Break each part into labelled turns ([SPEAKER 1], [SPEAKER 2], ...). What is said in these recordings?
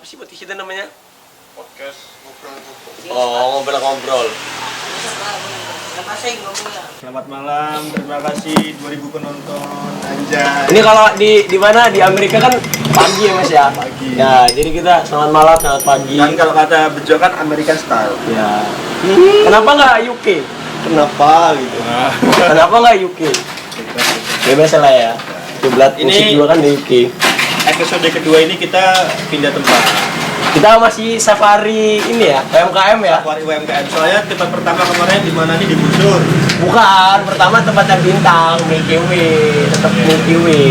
[SPEAKER 1] sih podcast kita namanya?
[SPEAKER 2] Podcast ngobrol-ngobrol.
[SPEAKER 1] Oh, ngobrol-ngobrol.
[SPEAKER 3] Selamat malam, terima kasih 2000 penonton. Anjay.
[SPEAKER 1] Ini kalau di mana di Amerika kan pagi ya Mas ya?
[SPEAKER 3] Pagi.
[SPEAKER 1] Ya, jadi kita selamat malam, selamat pagi.
[SPEAKER 3] Kan kalau kata Bejo kan American style.
[SPEAKER 1] Ya. Kenapa nggak UK?
[SPEAKER 2] Kenapa gitu?
[SPEAKER 1] Kenapa nggak UK? Bebas lah ya. Kiblat musik
[SPEAKER 3] Ini-
[SPEAKER 1] juga kan di UK.
[SPEAKER 3] Episode kedua ini kita pindah tempat.
[SPEAKER 1] Kita masih safari ini ya, UMKM ya?
[SPEAKER 3] Safari UMKM. Soalnya tempat pertama kemarin di mana nih, di Busur.
[SPEAKER 1] Bukan, pertama tempatnya Bintang, Milky Way, tetap Milky Way.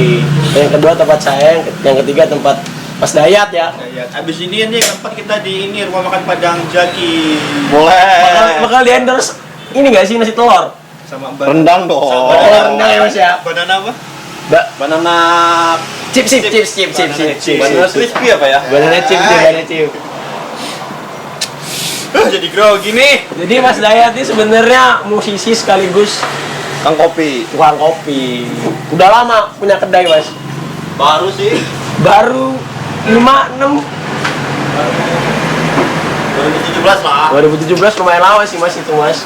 [SPEAKER 1] Yang kedua tempat saya, yang ketiga tempat Mas Dayat ya.
[SPEAKER 3] Ya, abis ini tempat kita di ini rumah makan Padang Jaki.
[SPEAKER 1] Bakal di endorse ini nggak sih nasi telur?
[SPEAKER 3] Sama
[SPEAKER 2] Rendang dong.
[SPEAKER 3] Sama
[SPEAKER 1] Oh, rendang ya Mas ya.
[SPEAKER 3] Banana apa?
[SPEAKER 2] Banana
[SPEAKER 1] Chips.
[SPEAKER 2] banana crispy apa ya?
[SPEAKER 1] Banana chip.
[SPEAKER 3] Jadi grogi nih.
[SPEAKER 1] Jadi Mas Dayat ini sebenarnya musisi sekaligus
[SPEAKER 2] Kang kopi.
[SPEAKER 1] tukang kopi. Udah lama punya kedai Mas.
[SPEAKER 2] Baru sih.
[SPEAKER 1] Baru 5-6
[SPEAKER 2] 2017 lah.
[SPEAKER 1] 2017 lumayan lama sih Mas itu Mas.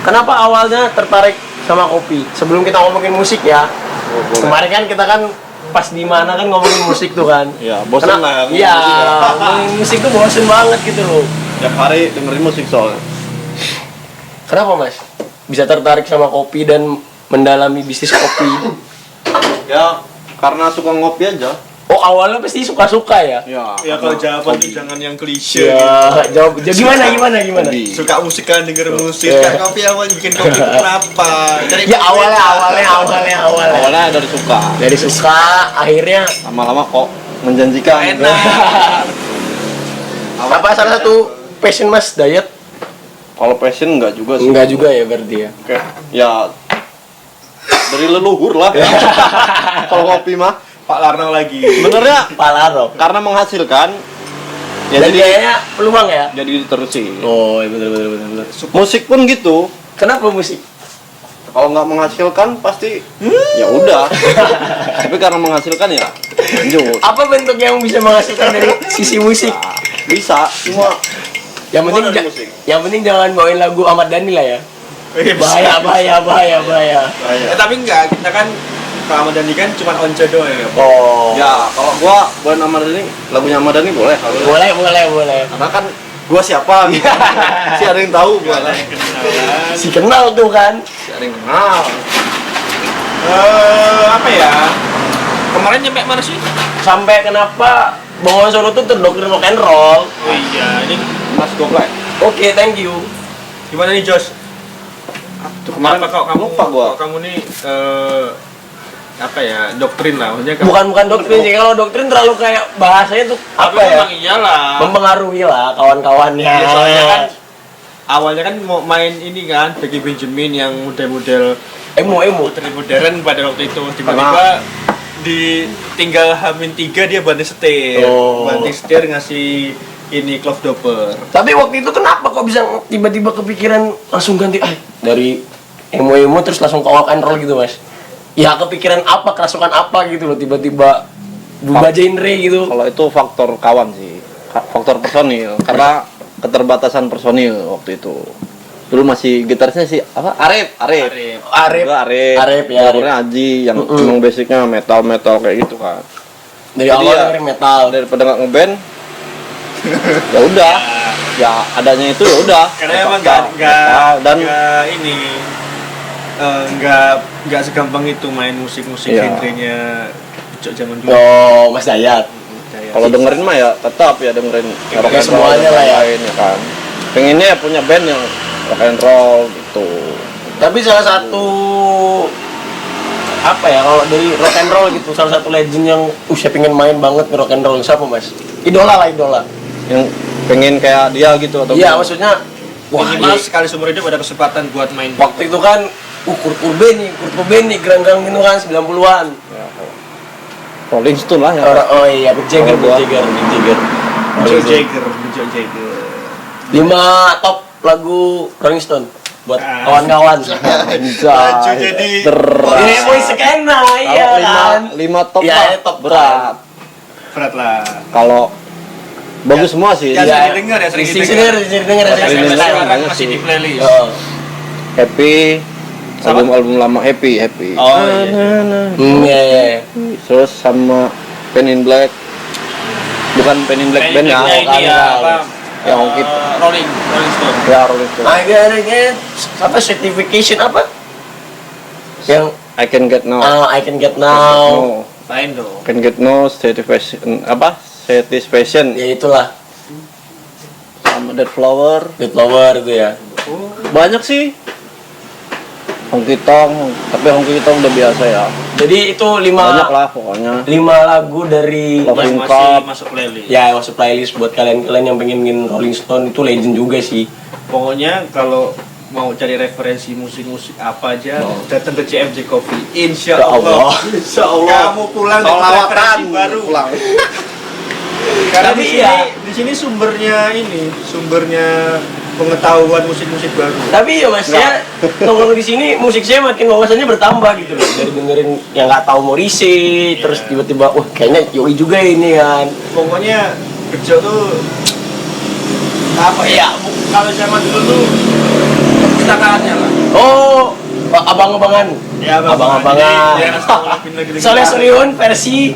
[SPEAKER 1] Kenapa awalnya tertarik sama kopi? Sebelum kita ngomongin musik ya. Kemarin kan kita kan pas di mana kan ngomongin musik tuh kan.
[SPEAKER 2] Ya, bosan lah.
[SPEAKER 1] Iya, ngomongin musik tuh bosen banget gitu loh.
[SPEAKER 2] Tiap hari dengerin musik soalnya.
[SPEAKER 1] Kenapa Mas? Bisa tertarik sama kopi dan mendalami bisnis kopi?
[SPEAKER 2] Ya, karena suka ngopi aja.
[SPEAKER 1] Oh awalnya pasti suka-suka ya?
[SPEAKER 3] Ya kalau jawaban tuh jangan yang klise.
[SPEAKER 1] Ya, jawab gimana?
[SPEAKER 2] Hobi.
[SPEAKER 3] Suka musik kan, denger musik. Kan kopi apa bikin kopi itu kenapa?
[SPEAKER 1] Ya awalnya.
[SPEAKER 2] Awalnya dari suka.
[SPEAKER 1] Dari suka, akhirnya
[SPEAKER 2] Lama-lama kok menjanjikan.
[SPEAKER 3] Enak.
[SPEAKER 1] apa salah satu passion Mas Dayat?
[SPEAKER 2] Kalau passion enggak juga sih.
[SPEAKER 1] Enggak juga ya berarti ya.
[SPEAKER 2] Kayak ya dari leluhur lah. Kalau ngopi mah
[SPEAKER 3] Pak Larno lagi.
[SPEAKER 2] sebenarnya
[SPEAKER 1] Palaro.
[SPEAKER 2] karena menghasilkan ya
[SPEAKER 1] Dan
[SPEAKER 2] jadi
[SPEAKER 1] kayaknya peluang ya?
[SPEAKER 2] jadi terusin.
[SPEAKER 1] Oh iya bener.
[SPEAKER 2] Musik pun gitu.
[SPEAKER 1] Kenapa musik?
[SPEAKER 2] Kalau nggak menghasilkan pasti ya udah. Tapi karena menghasilkan ya lanjut.
[SPEAKER 1] Apa bentuk yang bisa menghasilkan dari sisi musik?
[SPEAKER 2] Bisa cuma
[SPEAKER 1] Yang penting
[SPEAKER 2] Semua dari musik.
[SPEAKER 1] yang penting jangan bawain lagu Ahmad Dhani lah ya. Bahaya.
[SPEAKER 3] Tapi enggak, kita kan kalau Ahmad Dhani kan cuma once doang ya.
[SPEAKER 1] Oh.
[SPEAKER 2] ya kalau gua buat Ahmad lagunya Ahmad Dhani boleh.
[SPEAKER 1] Boleh.
[SPEAKER 2] Karena kan gua siapa gitu. Si ada yang tahu gua kan.
[SPEAKER 1] Si kenal tuh kan.
[SPEAKER 2] Si ada yang kenal.
[SPEAKER 3] Apa ya? Kemarin nyampe mana sih?
[SPEAKER 1] Sampai kenapa Bengawan Solo tuh terdoktrin rock and roll.
[SPEAKER 3] Oh iya, ini
[SPEAKER 2] Mas Goklek.
[SPEAKER 1] Oke, thank you.
[SPEAKER 3] gimana nih Jos?
[SPEAKER 2] Kemarin
[SPEAKER 3] Apa kok kamu
[SPEAKER 2] lupa gua.
[SPEAKER 3] kok kamu nih apa ya, doktrin lah maksudnya kamu.
[SPEAKER 1] Bukan doktrin sih. Kalau doktrin terlalu kayak bahasanya tuh
[SPEAKER 3] Tapi
[SPEAKER 1] apa ya?
[SPEAKER 3] memang iyalah.
[SPEAKER 1] Mempengaruhi lah kawan-kawannya.
[SPEAKER 3] Ya, soalnya kan awalnya kan mau main ini kan Becky Benjamin yang model-model
[SPEAKER 1] emo.
[SPEAKER 3] modern pada waktu itu, tiba-tiba ditinggal H-3 dia banting setir.
[SPEAKER 1] Oh.
[SPEAKER 3] Banting setir ngasih ini Clove Doper.
[SPEAKER 1] Tapi waktu itu kenapa kok bisa tiba-tiba kepikiran langsung ganti dari emo terus langsung ke rock and roll gitu Mas? Ya kepikiran apa, kerasukan apa gitu loh tiba-tiba berubah genre gitu.
[SPEAKER 2] Kalau itu faktor kawan sih. Faktor personil karena keterbatasan personil waktu itu. Dulu masih gitarisnya sih apa? Arif. Gua Arif
[SPEAKER 1] ya.
[SPEAKER 2] Drummernya Aji yang emang basicnya metal kayak gitu kan.
[SPEAKER 1] Dari
[SPEAKER 2] Jadi
[SPEAKER 1] awal
[SPEAKER 2] ya,
[SPEAKER 1] dengerin metal.
[SPEAKER 2] Daripada nggak ngeband, ya udah. Ya adanya itu ya udah.
[SPEAKER 3] Karena emang
[SPEAKER 2] Metal dan
[SPEAKER 3] nggak ini nggak segampang itu main musik-musik
[SPEAKER 2] Iya.
[SPEAKER 3] genrenya Cok zaman dulu.
[SPEAKER 1] Oh, Mas Dayat.
[SPEAKER 2] kalau dengerin mah ya tetap ya dengerin rock and roll
[SPEAKER 1] semuanya
[SPEAKER 2] dan
[SPEAKER 1] lah ya.
[SPEAKER 2] lain ya kan. Pengennya ya punya band yang rock and roll gitu.
[SPEAKER 1] Tapi salah satu apa ya kalau dari rock and roll gitu, salah satu legend yang saya pengen main banget ke rock and roll siapa Mas? Idola.
[SPEAKER 2] Yang pengen kayak dia gitu atau
[SPEAKER 1] Iya,
[SPEAKER 2] gimana?
[SPEAKER 1] maksudnya
[SPEAKER 3] Minimal sekali seumur hidup ada kesempatan buat main.
[SPEAKER 1] waktu itu kan Kurt Cobain nih gerang-gerang gitu kan 90-an.
[SPEAKER 2] Ya, Rolling Stone lah ya.
[SPEAKER 1] Oh iya, Mick Jagger.
[SPEAKER 3] Mick Jagger.
[SPEAKER 1] 5 top lagu Rolling Stone buat kawan-kawan.
[SPEAKER 3] Maju jadi
[SPEAKER 1] Ini boy skena iya kan.
[SPEAKER 2] Lima top
[SPEAKER 1] Iya,
[SPEAKER 2] lah,
[SPEAKER 1] top
[SPEAKER 2] berat.
[SPEAKER 3] berat lah.
[SPEAKER 2] Kalau bagus semua sih.
[SPEAKER 3] Ya,
[SPEAKER 1] Iya.
[SPEAKER 3] sering didengar ya, sering
[SPEAKER 1] Sering
[SPEAKER 3] didengar.
[SPEAKER 1] denger
[SPEAKER 2] Sering
[SPEAKER 3] Sampai
[SPEAKER 2] didengar.
[SPEAKER 3] sekarang
[SPEAKER 2] Banyak
[SPEAKER 3] masih
[SPEAKER 2] sih.
[SPEAKER 3] di playlist.
[SPEAKER 1] Oh.
[SPEAKER 2] Happy,
[SPEAKER 3] Sama?
[SPEAKER 2] album lama Happy.
[SPEAKER 3] Oh, iya.
[SPEAKER 1] Iya, iya.
[SPEAKER 2] Terus sama Pen in Black, bukan Pen in Black band ya,
[SPEAKER 3] Ini
[SPEAKER 2] bukan,
[SPEAKER 3] ya, apa?
[SPEAKER 2] Ya, Hongkit.
[SPEAKER 3] Rolling Stone.
[SPEAKER 2] ya Rolling Stone.
[SPEAKER 1] I gotta get apa certification apa? Yang
[SPEAKER 2] I can get no.
[SPEAKER 1] I can get now.
[SPEAKER 2] No.
[SPEAKER 3] Lain dong.
[SPEAKER 2] Can get no satisfaction apa? Satisfaction.
[SPEAKER 1] Ya itulah.
[SPEAKER 2] Sama Dead Flower.
[SPEAKER 1] Good Flower itu ya.
[SPEAKER 2] Banyak sih. Hongki Tong, tapi Hongki Tong udah biasa ya.
[SPEAKER 1] Jadi itu
[SPEAKER 2] Banyak lah pokoknya.
[SPEAKER 1] 5 lagu dari
[SPEAKER 2] Love
[SPEAKER 3] Yang
[SPEAKER 2] in
[SPEAKER 3] masih
[SPEAKER 2] Cup.
[SPEAKER 3] masuk playlist.
[SPEAKER 1] ya masuk playlist buat kalian yang pengen Rolling Stone itu legend juga sih.
[SPEAKER 3] Pokoknya kalau mau cari referensi musik-musik apa aja, datang ke CFJ Coffee. Insya
[SPEAKER 1] Ya Allah.
[SPEAKER 3] Allah. Insya Allah. Kamu pulang dengan
[SPEAKER 2] Solawatan
[SPEAKER 3] referensi baru.
[SPEAKER 2] pulang.
[SPEAKER 3] Karena
[SPEAKER 1] Tapi
[SPEAKER 3] di sini,
[SPEAKER 1] iya.
[SPEAKER 3] di sini sumbernya pengetahuan musik-musik baru.
[SPEAKER 1] Tapi ya Mas ya, nongkrong di sini musik saya makin wawasannya bertambah gitu loh. Dari dengerin yang nggak tahu Morrissey, terus tiba-tiba wah kayaknya Yoi juga ini kan.
[SPEAKER 3] Pokoknya kerja tuh apa ya? Kalau zaman dulu tuh perpustakaannya lah.
[SPEAKER 1] Oh, abang-abangan.
[SPEAKER 3] Ya,
[SPEAKER 1] abang-abangan.
[SPEAKER 3] Jadi, daerah sekolah negeri.
[SPEAKER 1] Soleh Solihun versi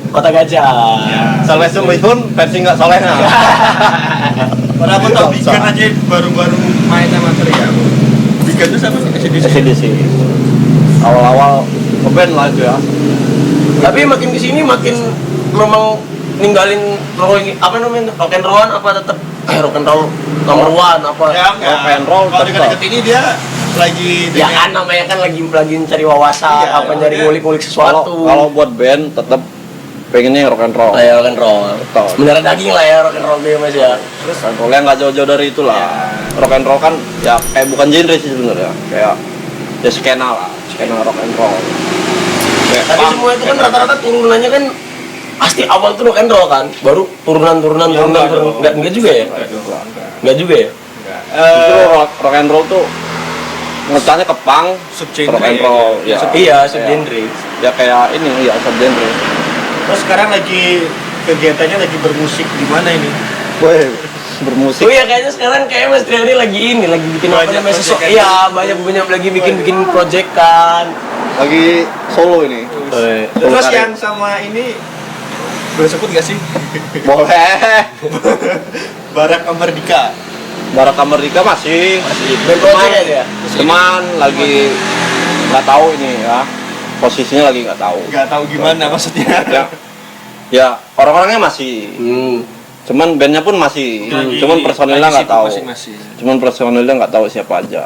[SPEAKER 1] Kota Gajah.
[SPEAKER 3] Ya.
[SPEAKER 2] Soleh Solihun versi nggak soleh nah.
[SPEAKER 3] Padahal aku tau Bigan aja baru-baru main sama Teriak. Bigan tuh sama SDC.
[SPEAKER 2] SDC. Awal-awal ngeband lah itu ya.
[SPEAKER 1] Tapi makin kesini makin memang ninggalin apa namanya rock and roll apa tetap rock and roll nomor one apa
[SPEAKER 3] Ya enggak.
[SPEAKER 2] Rock and roll
[SPEAKER 3] Kalau
[SPEAKER 2] tetap.
[SPEAKER 3] dekat-dekat ini dia lagi
[SPEAKER 1] ya kan namanya kan lagi mencari wawasan
[SPEAKER 3] Iya,
[SPEAKER 1] apa nyari
[SPEAKER 3] dia-
[SPEAKER 1] ngulik-ngulik sesuatu.
[SPEAKER 2] Kalau buat band tetap pengennya rock and roll.
[SPEAKER 1] ya rock and roll
[SPEAKER 2] Betul.
[SPEAKER 1] beneran daging lah ya rock and roll dia Mas ya.
[SPEAKER 2] Terus rock and roll yang nggak jauh-jauh dari itu lah.
[SPEAKER 3] Ya.
[SPEAKER 2] Rock and roll kan ya kayak bukan genre sih sebenarnya. Kayak ya skena lah, skena rock and roll. Kayak
[SPEAKER 1] Tapi
[SPEAKER 2] punk,
[SPEAKER 1] semua itu kan
[SPEAKER 2] kayak
[SPEAKER 1] rata-rata turunannya kan pasti awal tuh rock and roll kan, baru turunan
[SPEAKER 3] Ya, enggak dong.
[SPEAKER 1] enggak juga ya? Enggak juga ya?
[SPEAKER 2] itu rock and roll tuh ngecahnya ke punk,
[SPEAKER 3] subgenre
[SPEAKER 2] rock and roll, ya.
[SPEAKER 1] Iya, subgenre.
[SPEAKER 2] Ya kayak ini ya subgenre.
[SPEAKER 3] Terus sekarang lagi kegiatannya lagi bermusik di mana ini?
[SPEAKER 2] Woi, bermusik.
[SPEAKER 1] Oh iya kayaknya sekarang kayak Mas Triani lagi bikin apa
[SPEAKER 3] Banyak
[SPEAKER 1] namanya
[SPEAKER 3] project kan?
[SPEAKER 1] iya banyak lagi bikin project kan.
[SPEAKER 2] Lagi solo ini.
[SPEAKER 3] Terus
[SPEAKER 2] Karir.
[SPEAKER 3] yang sama ini boleh sebut gak sih?
[SPEAKER 2] Boleh.
[SPEAKER 3] Barak Amardika.
[SPEAKER 2] Barat Amerika masih
[SPEAKER 1] Band project aja ya.
[SPEAKER 2] cuman lagi nggak tahu ini ya, posisinya lagi nggak tahu.
[SPEAKER 3] Gak tahu gimana maksudnya.
[SPEAKER 2] Ya, ya orang-orangnya masih,
[SPEAKER 1] Hmm.
[SPEAKER 2] cuman bandnya pun masih,
[SPEAKER 3] Lagi-
[SPEAKER 2] cuman personilnya
[SPEAKER 3] lagi
[SPEAKER 2] nggak
[SPEAKER 3] sibuk
[SPEAKER 2] tahu.
[SPEAKER 3] masing-masing.
[SPEAKER 2] Cuman personilnya nggak tahu siapa aja.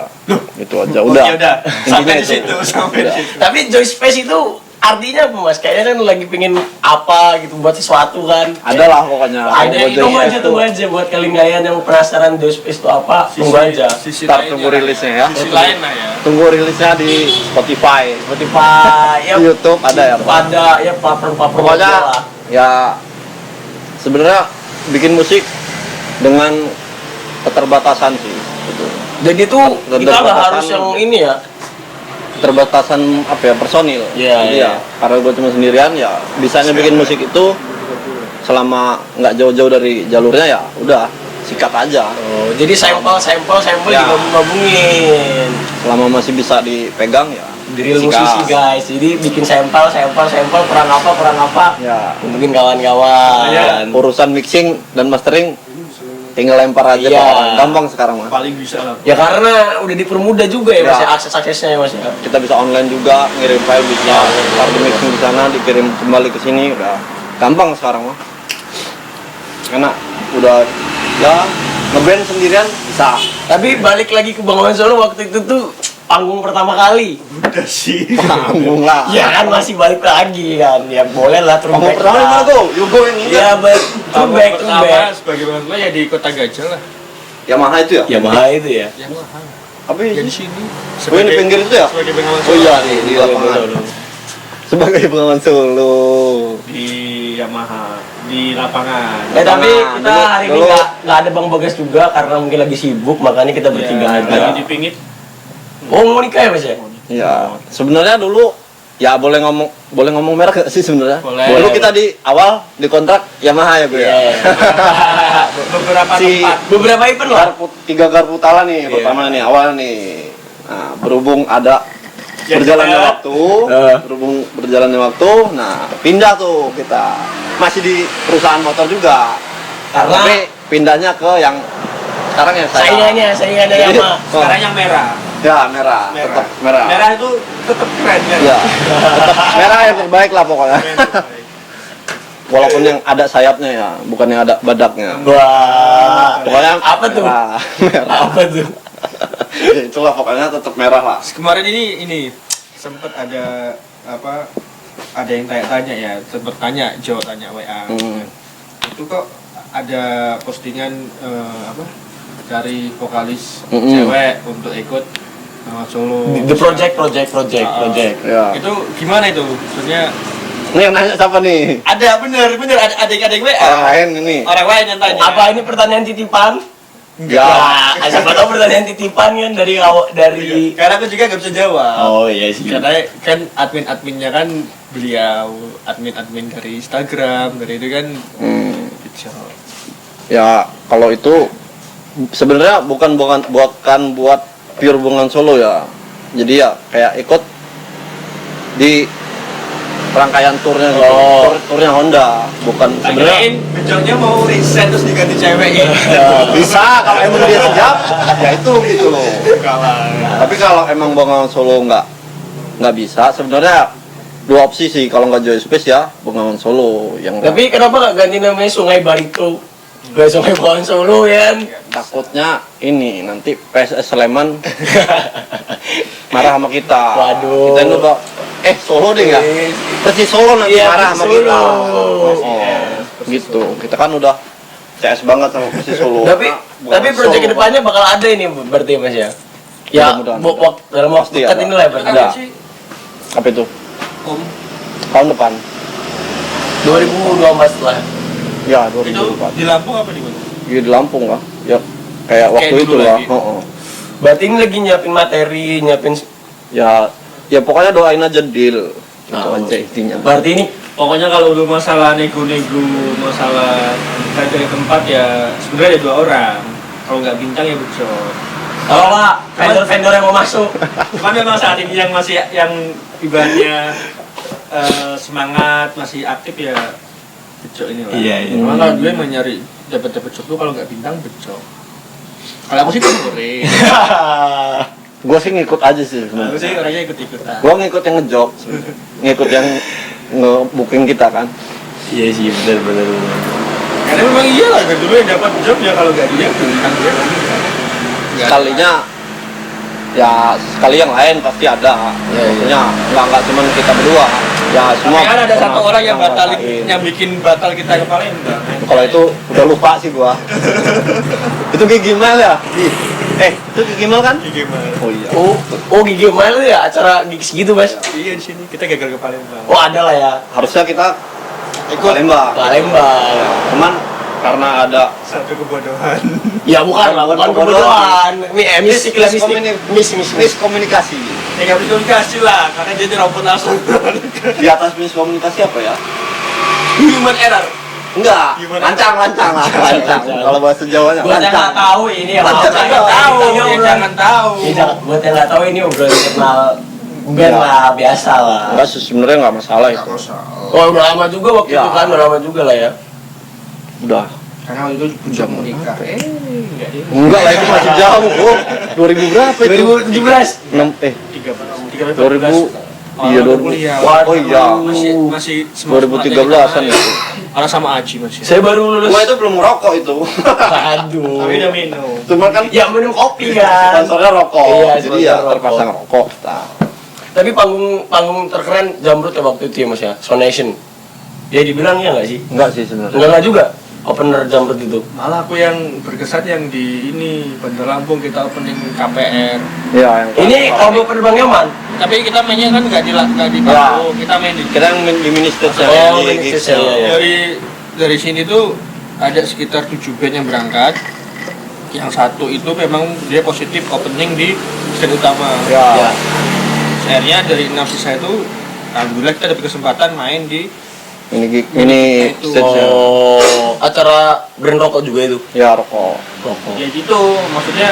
[SPEAKER 2] Itu aja.
[SPEAKER 3] Oh,
[SPEAKER 2] Udah.
[SPEAKER 3] ya udah.
[SPEAKER 2] Intinya
[SPEAKER 3] Sampai di
[SPEAKER 2] itu.
[SPEAKER 3] situ, sampai di
[SPEAKER 2] Udah.
[SPEAKER 3] situ.
[SPEAKER 1] Tapi Joy Space itu artinya apa Mas? Kayaknya kan lagi pengen apa gitu buat sesuatu kan.
[SPEAKER 2] Ada lah pokoknya.
[SPEAKER 1] Ada
[SPEAKER 2] Buat
[SPEAKER 1] tunggu
[SPEAKER 2] Joy
[SPEAKER 1] aja
[SPEAKER 2] Space
[SPEAKER 1] tunggu
[SPEAKER 2] tuh.
[SPEAKER 1] aja buat kalian yang penasaran Joy Space itu apa, tunggu aja.
[SPEAKER 3] Sisi
[SPEAKER 2] Start
[SPEAKER 3] lainnya.
[SPEAKER 2] tunggu rilisnya ya.
[SPEAKER 3] Sisi lain lah ya.
[SPEAKER 2] Tunggu rilisnya di Spotify,
[SPEAKER 1] Spotify ya
[SPEAKER 2] YouTube ada ya. Pak?
[SPEAKER 1] ada ya platform-platform
[SPEAKER 2] Pokoknya
[SPEAKER 1] aja lah.
[SPEAKER 2] ya sebenarnya bikin musik dengan keterbatasan sih. Gitu.
[SPEAKER 1] Jadi tuh kita nggak
[SPEAKER 2] Keterbatasan-
[SPEAKER 1] harus yang ini ya.
[SPEAKER 2] Keterbatasan apa ya, personil.
[SPEAKER 1] Iya,
[SPEAKER 2] Jadi
[SPEAKER 1] iya.
[SPEAKER 2] ya karena gue cuma sendirian ya bisanya bikin musik itu selama nggak jauh-jauh dari jalurnya ya udah sikat aja.
[SPEAKER 1] Oh, jadi sampel
[SPEAKER 2] Ya.
[SPEAKER 1] digabung-gabungin.
[SPEAKER 2] Selama masih bisa dipegang ya
[SPEAKER 1] Drill
[SPEAKER 2] sikat.
[SPEAKER 1] musisi guys. Jadi bikin sampel kurang apa.
[SPEAKER 2] Ya
[SPEAKER 1] Mungkin kawan-kawan.
[SPEAKER 3] Ya.
[SPEAKER 2] urusan mixing dan mastering tinggal lempar aja
[SPEAKER 1] Iya.
[SPEAKER 2] ke orang. Gampang sekarang mah.
[SPEAKER 3] Paling bisa lah.
[SPEAKER 1] Ya karena udah dipermudah juga ya Mas
[SPEAKER 2] Ya.
[SPEAKER 1] ya, akses-aksesnya ya Mas ya.
[SPEAKER 2] Kita bisa online juga, ngirim file bisa, ntar di mixing di sana, dikirim kembali ke sini, udah gampang sekarang mah. Karena udah ya ngeband sendirian bisa.
[SPEAKER 1] Tapi balik lagi ke Bang Solo waktu itu tuh panggung pertama kali.
[SPEAKER 3] Udah sih.
[SPEAKER 2] Panggung lah.
[SPEAKER 1] Ya kan masih balik lagi kan. Ya boleh lah terus
[SPEAKER 2] Panggung pertama gimana tuh? Yugo yang ini.
[SPEAKER 1] Ya baik,
[SPEAKER 3] Panggung
[SPEAKER 1] back.
[SPEAKER 3] pertama sebagai band ya di Kota Gajah lah.
[SPEAKER 2] Yamaha itu ya?
[SPEAKER 1] Yamaha itu ya.
[SPEAKER 3] Yamaha.
[SPEAKER 2] Apa
[SPEAKER 3] Ya
[SPEAKER 2] ya?
[SPEAKER 3] di sini.
[SPEAKER 2] Oh ini pinggir itu ya?
[SPEAKER 3] Sebagai pengawas
[SPEAKER 2] Oh iya
[SPEAKER 3] Solo.
[SPEAKER 2] di lapangan. Sebagai pengawan Solo.
[SPEAKER 3] Di Yamaha di lapangan.
[SPEAKER 1] Tapi
[SPEAKER 2] Lapangan.
[SPEAKER 1] kita hari ini
[SPEAKER 2] Dulu-
[SPEAKER 1] nggak ada Bang Bagas juga karena mungkin lagi sibuk makanya kita bertiga
[SPEAKER 3] Ya,
[SPEAKER 1] aja.
[SPEAKER 3] lagi dipingit.
[SPEAKER 1] Oh mau nikah ya Mas ya?
[SPEAKER 2] Ya, sebenarnya dulu ya boleh ngomong merek gak sih sebenarnya?
[SPEAKER 3] Boleh.
[SPEAKER 2] Dulu kita di awal di kontrak Yamaha ya gue ya.
[SPEAKER 1] Iya.
[SPEAKER 3] beberapa
[SPEAKER 2] Si-
[SPEAKER 3] tempat.
[SPEAKER 1] Beberapa event lah.
[SPEAKER 2] tiga garpu tala nih,
[SPEAKER 1] Iya.
[SPEAKER 2] pertama nih, awal nih. Nah, berhubung ada
[SPEAKER 3] Ya,
[SPEAKER 2] berjalannya
[SPEAKER 3] kita-
[SPEAKER 2] waktu,
[SPEAKER 1] Eh.
[SPEAKER 2] berhubung berjalannya waktu, nah pindah tuh kita. Masih di perusahaan motor juga.
[SPEAKER 1] Karena-
[SPEAKER 2] Tapi pindahnya ke yang sekarang yang saya.
[SPEAKER 1] saingannya
[SPEAKER 2] Jadi,
[SPEAKER 1] Yamaha.
[SPEAKER 3] Sekarang yang merah.
[SPEAKER 2] Ya, merah. Tetap merah.
[SPEAKER 3] Merah itu tetap keren kan?
[SPEAKER 2] Ya. Tetap merah yang terbaik lah pokoknya. Walaupun yang ada sayapnya ya, bukan yang ada badaknya.
[SPEAKER 1] Wah.
[SPEAKER 2] Pokoknya
[SPEAKER 1] Apa tuh?
[SPEAKER 2] merah. Merah.
[SPEAKER 1] Apa tuh?
[SPEAKER 2] Ya, itulah pokoknya tetap merah lah.
[SPEAKER 3] Kemarin ini sempat ada apa? Ada yang tanya ya, sempat tanya Jo tanya WA.
[SPEAKER 2] Hmm.
[SPEAKER 3] Itu kok ada postingan apa? Dari vokalis
[SPEAKER 2] Mm-mm.
[SPEAKER 3] cewek untuk ikut solo.
[SPEAKER 1] The project.
[SPEAKER 2] Ya.
[SPEAKER 3] Itu gimana itu? Maksudnya
[SPEAKER 2] Ini yang nanya siapa nih?
[SPEAKER 3] ada bener ada yang WA.
[SPEAKER 2] Orang lain ini.
[SPEAKER 3] Orang lain yang tanya.
[SPEAKER 1] Apa ini pertanyaan titipan?
[SPEAKER 2] Ya.
[SPEAKER 1] Ya, siapa tahu pertanyaan titipan kan dari
[SPEAKER 3] Karena aku juga nggak bisa jawab.
[SPEAKER 1] Oh iya sih.
[SPEAKER 3] Karena kan adminnya kan beliau, admin dari Instagram, dari itu kan gitu.
[SPEAKER 2] Ya, kalau itu sebenarnya bukan buat pure Bungan Solo ya. Jadi ya kayak ikut di rangkaian turnya gitu.
[SPEAKER 1] Oh.
[SPEAKER 2] Turnya Honda, bukan sebenarnya.
[SPEAKER 3] Bejongnya mau resign terus diganti cewek ya.
[SPEAKER 2] Bisa kalau emang dia siap, ya itu gitu loh.
[SPEAKER 3] Kalah.
[SPEAKER 2] Tapi kalau emang Bungan Solo nggak bisa, sebenarnya dua opsi sih. Kalau nggak Joy Space ya Bungan Solo yang
[SPEAKER 1] Tapi kenapa nggak ganti namanya Sungai Barito? Gak Sungai Pohon Solo ya kan?
[SPEAKER 2] takutnya ini nanti PSS Sleman marah sama kita.
[SPEAKER 1] Waduh.
[SPEAKER 2] Kita itu Solo deh ya. Persis Solo nanti
[SPEAKER 1] Iya,
[SPEAKER 2] marah sama
[SPEAKER 1] Persis
[SPEAKER 2] kita.
[SPEAKER 1] Solo.
[SPEAKER 2] Gitu. Kita kan udah CS banget sama Persis Solo.
[SPEAKER 1] Tapi
[SPEAKER 2] Bukan
[SPEAKER 1] proyek
[SPEAKER 2] Solo,
[SPEAKER 1] kedepannya bakal ada ini berarti Mas ya? Ya,
[SPEAKER 2] Mudah-mudahan.
[SPEAKER 1] dalam waktu
[SPEAKER 2] Pasti
[SPEAKER 1] dekat
[SPEAKER 2] ada.
[SPEAKER 1] ini lah berarti.
[SPEAKER 2] Ada. Apa itu?
[SPEAKER 3] Om,
[SPEAKER 2] Tahun depan.
[SPEAKER 1] 2024 lah.
[SPEAKER 2] Ya,
[SPEAKER 3] itu
[SPEAKER 2] 2024.
[SPEAKER 3] di Lampung apa di mana?
[SPEAKER 2] Ya di Lampung lah. Ya kayak waktu
[SPEAKER 3] Kayak
[SPEAKER 2] itu
[SPEAKER 3] dulu
[SPEAKER 2] lah.
[SPEAKER 3] lagi.
[SPEAKER 1] Berarti ini lagi nyiapin materi, nyiapin
[SPEAKER 2] Ya pokoknya doain aja deal. Itu
[SPEAKER 1] Oh.
[SPEAKER 2] aja intinya.
[SPEAKER 1] berarti ini
[SPEAKER 3] Pokoknya kalau udah masalah nego-nego, masalah dari tempat ya sebenarnya ada dua orang. Kalau nggak bintang ya Bejo.
[SPEAKER 1] kalau Pak, vendor-vendor yang mau masuk.
[SPEAKER 3] Cuman memang saat ini yang masih yang ibaratnya semangat masih aktif ya Bejo ini lah.
[SPEAKER 1] Iya, iya.
[SPEAKER 3] Cuma kalau gue mau nyari dapat job tuh kalau nggak bintang Bejo. Kalau aku sih goreng.
[SPEAKER 2] Gue sih ngikut aja sih
[SPEAKER 3] Aku
[SPEAKER 2] sebenarnya.
[SPEAKER 3] sih orangnya ikut-ikutan.
[SPEAKER 2] Gue ngikut yang ngejob, ngikut yang nge-booking kita kan.
[SPEAKER 1] Iya sih, benar.
[SPEAKER 3] Karena memang iya lah, dulu yang dapat job ya kalau nggak dia bintang dia kan nggak.
[SPEAKER 2] Sekalinya ya sekali yang lain pasti ada.
[SPEAKER 1] Iya,
[SPEAKER 2] Maksudnya nggak cuma kita berdua. Ya semua.
[SPEAKER 3] Tapi kan ada satu orang yang
[SPEAKER 2] ngerasain.
[SPEAKER 3] yang bikin batal kita ke Palembang.
[SPEAKER 2] Kalau itu udah lupa sih gua. Itu Gigi Mel ya? Itu Gigi Mel kan?
[SPEAKER 3] Gimana?
[SPEAKER 2] Oh iya.
[SPEAKER 1] Oh Gigi Mile ya acara gigs gitu Mas.
[SPEAKER 3] Iya di sini kita gagal ke Palembang.
[SPEAKER 1] Oh ada lah ya.
[SPEAKER 2] Harusnya kita ikut Palembang.
[SPEAKER 1] Palembang.
[SPEAKER 2] Cuman karena ada
[SPEAKER 3] Satu kebodohan.
[SPEAKER 1] Ya bukan lah, bukan kebodohan. Ini mistik lah, mistik.
[SPEAKER 2] miskomunikasi.
[SPEAKER 3] Ya nggak bisa dikasih lah, karena dia nyerobot langsung.
[SPEAKER 2] Di atas miskomunikasi apa ya?
[SPEAKER 3] Human error.
[SPEAKER 2] Enggak,
[SPEAKER 3] Gimana?
[SPEAKER 2] lancang lah, lancang. Kalau bahasa Jawanya
[SPEAKER 1] Buat yang nggak tahu ini ya.
[SPEAKER 2] Lancar.
[SPEAKER 3] Jangan tahu,
[SPEAKER 1] Ini
[SPEAKER 3] ya
[SPEAKER 1] obrolan-
[SPEAKER 3] jangan tahu.
[SPEAKER 1] Buat yang nggak tahu ini obrolan internal band lah, biasa lah.
[SPEAKER 2] Enggak sih sebenarnya enggak masalah itu.
[SPEAKER 1] Oh udah lama juga waktu
[SPEAKER 2] Ya.
[SPEAKER 1] itu kan, udah lama juga lah ya.
[SPEAKER 2] Udah.
[SPEAKER 3] Karena waktu itu bujang mau nikah. Enggak deh.
[SPEAKER 2] Enggak lah itu masih jauh. Oh, 2000 berapa itu?
[SPEAKER 1] 2017.
[SPEAKER 2] 2000 iya 2000.
[SPEAKER 3] kuliah.
[SPEAKER 2] Oh iya.
[SPEAKER 3] Masih
[SPEAKER 2] 2013-an itu.
[SPEAKER 3] Orang sama Aji masih.
[SPEAKER 1] Saya baru lulus.
[SPEAKER 2] Gua itu belum ngerokok itu.
[SPEAKER 1] Aduh.
[SPEAKER 3] Tapi udah minum.
[SPEAKER 2] Cuma kan
[SPEAKER 1] Ya minum kopi kan.
[SPEAKER 2] sponsornya rokok.
[SPEAKER 1] Iya,
[SPEAKER 2] Jadi ya
[SPEAKER 1] sponsor
[SPEAKER 2] terpasang rokok. Nah.
[SPEAKER 1] Tapi panggung terkeren Jamrut ya waktu itu ya Mas ya, Sonation. Ya dibilang ya nggak sih?
[SPEAKER 2] Enggak sih sebenarnya.
[SPEAKER 1] Enggak juga. Opener Jamrut itu.
[SPEAKER 3] Malah aku yang berkesan yang di ini Bandar Lampung kita opening KPR.
[SPEAKER 2] Iya, yang
[SPEAKER 1] Ini kalau penerbang Yaman.
[SPEAKER 3] Tapi kita mainnya kan nggak di
[SPEAKER 2] Ya.
[SPEAKER 3] panggung, kita main di.
[SPEAKER 2] kita yang di mini stage
[SPEAKER 1] Oh,
[SPEAKER 2] di
[SPEAKER 1] mini
[SPEAKER 2] gigs.
[SPEAKER 1] stage, ya.
[SPEAKER 3] Dari sini tuh ada sekitar 7 band yang berangkat. Yang satu itu memang dia positif opening di stand utama.
[SPEAKER 2] Ya.
[SPEAKER 1] Ya.
[SPEAKER 3] Akhirnya dari 6 sisa itu alhamdulillah kita dapat kesempatan main di
[SPEAKER 2] Ini
[SPEAKER 3] Itu.
[SPEAKER 2] stage-nya.
[SPEAKER 1] Oh, acara brand rokok juga itu.
[SPEAKER 2] Ya rokok.
[SPEAKER 1] Rokok.
[SPEAKER 3] Ya gitu, maksudnya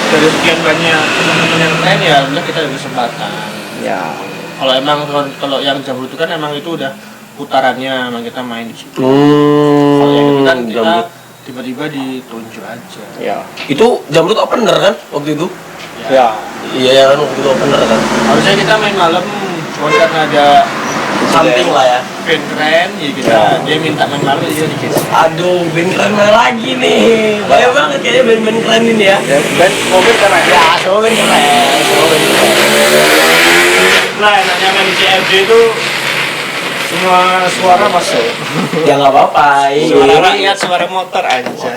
[SPEAKER 3] dari sekian banyak teman-teman yang lain ya alhamdulillah kita ada kesempatan.
[SPEAKER 2] Ya.
[SPEAKER 3] Kalau yang Jamrut itu kan emang itu udah putarannya, emang kita main di situ. Kalau yang itu kan kita
[SPEAKER 1] Jamrut.
[SPEAKER 3] tiba-tiba ditunjuk aja.
[SPEAKER 2] Ya.
[SPEAKER 1] Itu Jamrut opener kan waktu itu?
[SPEAKER 2] Ya.
[SPEAKER 1] Iya ya kan waktu itu opener kan.
[SPEAKER 3] Harusnya kita main malam, cuma karena ada
[SPEAKER 1] Something lah ya.
[SPEAKER 3] band keren, ya kita
[SPEAKER 2] Ya.
[SPEAKER 3] dia minta main malam jadi dikit.
[SPEAKER 1] Aduh, band keren mana lagi nih? Banyak banget kayaknya band-band keren ini ya.
[SPEAKER 2] Ya, band mobil karena
[SPEAKER 1] Ya, semua band keren, semua band keren.
[SPEAKER 3] Nah, enaknya main di CFD itu semua suara masuk.
[SPEAKER 1] Ya nggak apa-apa.
[SPEAKER 3] Suara rakyat, suara motor aja.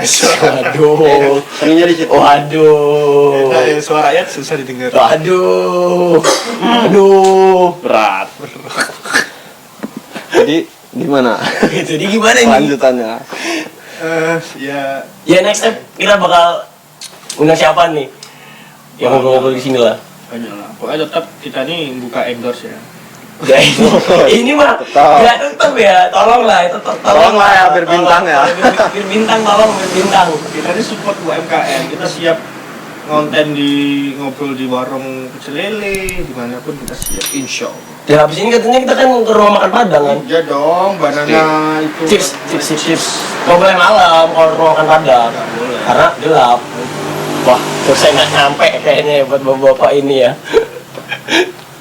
[SPEAKER 1] Aduh.
[SPEAKER 2] seninya di situ.
[SPEAKER 1] Waduh.
[SPEAKER 3] Suara rakyat susah didengar.
[SPEAKER 1] Aduh. Aduh.
[SPEAKER 2] Berat. Jadi gimana?
[SPEAKER 1] Jadi gimana ini?
[SPEAKER 2] Lanjutannya.
[SPEAKER 3] Ya
[SPEAKER 1] Ya next step kita bakal undang siapa nih? Yang ngobrol-ngobrol di sini lah.
[SPEAKER 3] banyak lah. Pokoknya tetap kita nih buka endorse ya.
[SPEAKER 1] Ya, ini mah
[SPEAKER 2] Tetap.
[SPEAKER 1] nggak tetap ya, tolonglah itu
[SPEAKER 2] Tolonglah ya, biar bintang ya.
[SPEAKER 1] Biar bintang, tolong biar bintang.
[SPEAKER 3] Kita ini support UMKM, kita siap ngonten di ngobrol di warung pecel lele dimanapun kita siap, insya Allah.
[SPEAKER 1] Ya habis ini katanya kita kan ke rumah makan Padang kan.
[SPEAKER 3] Iya dong, banana itu
[SPEAKER 1] Chips. Nggak boleh malam kalau rumah makan Padang.
[SPEAKER 3] Nggak boleh.
[SPEAKER 1] Karena gelap. Wah, terus saya nggak nyampe kayaknya ya buat bapak-bapak ini ya.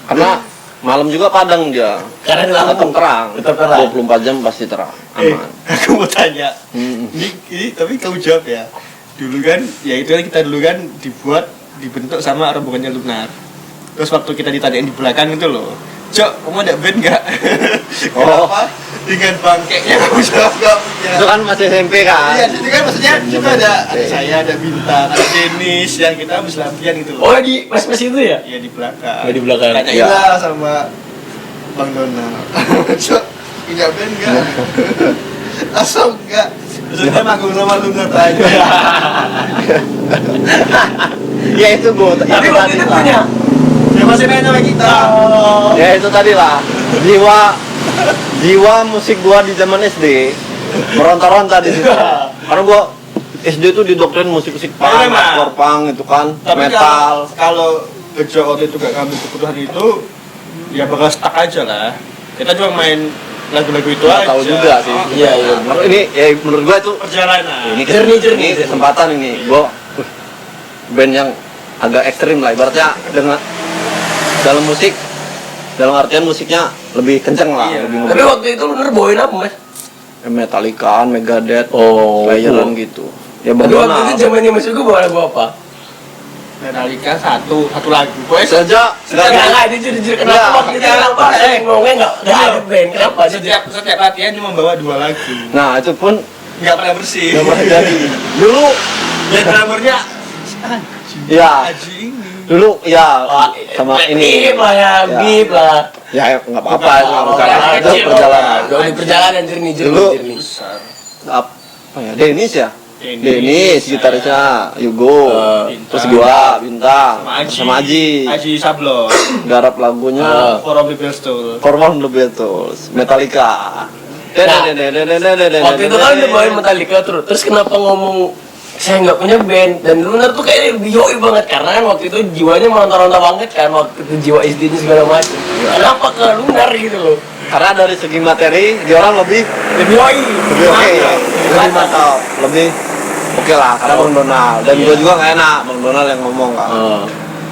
[SPEAKER 2] Karena malam juga Padang dia.
[SPEAKER 1] Karena gelap.
[SPEAKER 2] Tetap terang.
[SPEAKER 1] Tetap terang.
[SPEAKER 2] 24 jam pasti terang. Aman.
[SPEAKER 3] aku mau tanya.
[SPEAKER 2] Hmm.
[SPEAKER 3] Ini tapi kamu jawab ya. Dulu kan, ya itu kan kita dulu kan dibentuk sama rombongannya Lunar. Terus waktu kita ditanyain di belakang itu loh, Cok, kamu ada band nggak? Kenapa? Dengan bangkeknya kamu jawab nggak punya.
[SPEAKER 2] Itu kan masih SMP kan?
[SPEAKER 3] Iya, itu kan maksudnya kita ada saya, ada Bintang, ada Denis, yang kita habis latihan gitu loh.
[SPEAKER 1] Oh di mas-mas itu ya?
[SPEAKER 3] Iya di belakang.
[SPEAKER 1] Oh, di belakang.
[SPEAKER 3] Tanyainlah sama Bang Donald. Cok, punya band nggak? Langsung nggak. Terus dia manggung sama Lunar tanya.
[SPEAKER 2] Ya itu gue.
[SPEAKER 1] Tapi waktu itu punya.
[SPEAKER 3] Dia masih main sama kita.
[SPEAKER 2] Ya itu tadi lah. Jiwa musik gua di zaman SD meronta-ronta di situ. Karena gua SD itu didoktrin musik-musik punk,
[SPEAKER 3] Memang.
[SPEAKER 2] hardcore punk itu kan,
[SPEAKER 3] Tapi
[SPEAKER 2] metal.
[SPEAKER 3] kalau Bejo waktu itu gak ngambil keputusan itu, ya bakal stuck aja lah. Kita cuma main lagu-lagu itu
[SPEAKER 2] Nggak
[SPEAKER 3] aja.
[SPEAKER 2] tahu juga sih.
[SPEAKER 3] Oh,
[SPEAKER 1] Iya, iya.
[SPEAKER 2] Ini ya menurut gua itu
[SPEAKER 3] perjalanan.
[SPEAKER 2] ini
[SPEAKER 1] Jernih.
[SPEAKER 2] kesempatan ini. Gua band yang agak ekstrim lah ibaratnya dengan dalam musik dalam artian musiknya lebih kenceng lah,
[SPEAKER 3] Iya.
[SPEAKER 2] lebih
[SPEAKER 1] Tapi waktu itu Lunar bawain apa mas?
[SPEAKER 2] Metallica, Megadeth,
[SPEAKER 1] Oh,
[SPEAKER 2] Slayeran gitu. Ya
[SPEAKER 1] Tapi waktu itu
[SPEAKER 2] bagaimana?
[SPEAKER 1] zamannya mas juga bawa lagu apa?
[SPEAKER 3] Metallica satu lagu. Pokoknya
[SPEAKER 2] Saja
[SPEAKER 1] Enggak, itu jujur kenapa
[SPEAKER 2] Enggak.
[SPEAKER 1] waktu itu kenapa? Ngomongnya nggak ada band, kenapa?
[SPEAKER 3] setiap latihan cuma bawa 2 lagu.
[SPEAKER 2] Nah, itu pun
[SPEAKER 3] Nggak pernah bersih.
[SPEAKER 2] nggak pernah jadi. Dulu
[SPEAKER 3] Dan drummernya
[SPEAKER 2] ya,
[SPEAKER 3] Aji ini.
[SPEAKER 2] dulu ya sama ini.
[SPEAKER 1] Bip lah ya,
[SPEAKER 2] Ya.
[SPEAKER 1] bip lah.
[SPEAKER 2] Ya nggak apa-apa, itu
[SPEAKER 1] Oh,
[SPEAKER 2] bukan
[SPEAKER 1] ya,
[SPEAKER 2] itu
[SPEAKER 1] kecil.
[SPEAKER 2] perjalanan.
[SPEAKER 1] Udah di perjalanan jernih.
[SPEAKER 2] Dulu.
[SPEAKER 3] Besar.
[SPEAKER 2] Apa ya? Denis ya?
[SPEAKER 3] Denis.
[SPEAKER 2] Denis gitarisnya Yugo.
[SPEAKER 3] Bintang.
[SPEAKER 2] Terus gua Bintang
[SPEAKER 3] Sama Aji.
[SPEAKER 2] sama Aji.
[SPEAKER 3] Sablon.
[SPEAKER 2] Garap lagunya
[SPEAKER 3] Forum Beatles.
[SPEAKER 2] Formal The Beatles, Metallica.
[SPEAKER 1] Waktu itu kan udah bawain Metallica terus kenapa ngomong saya nggak punya band dan Lunar tuh kayaknya lebih yoi banget karena kan waktu itu jiwanya meronta-ronta banget kan waktu itu jiwa SD-nya segala macam. Kenapa ke Lunar gitu loh?
[SPEAKER 2] Karena dari segi materi dia orang lebih
[SPEAKER 1] Yoi.
[SPEAKER 2] lebih oke ya, lebih mantap, lebih oke lah karena Bang Donald dan gua juga nggak enak Bang Donald yang ngomong kan.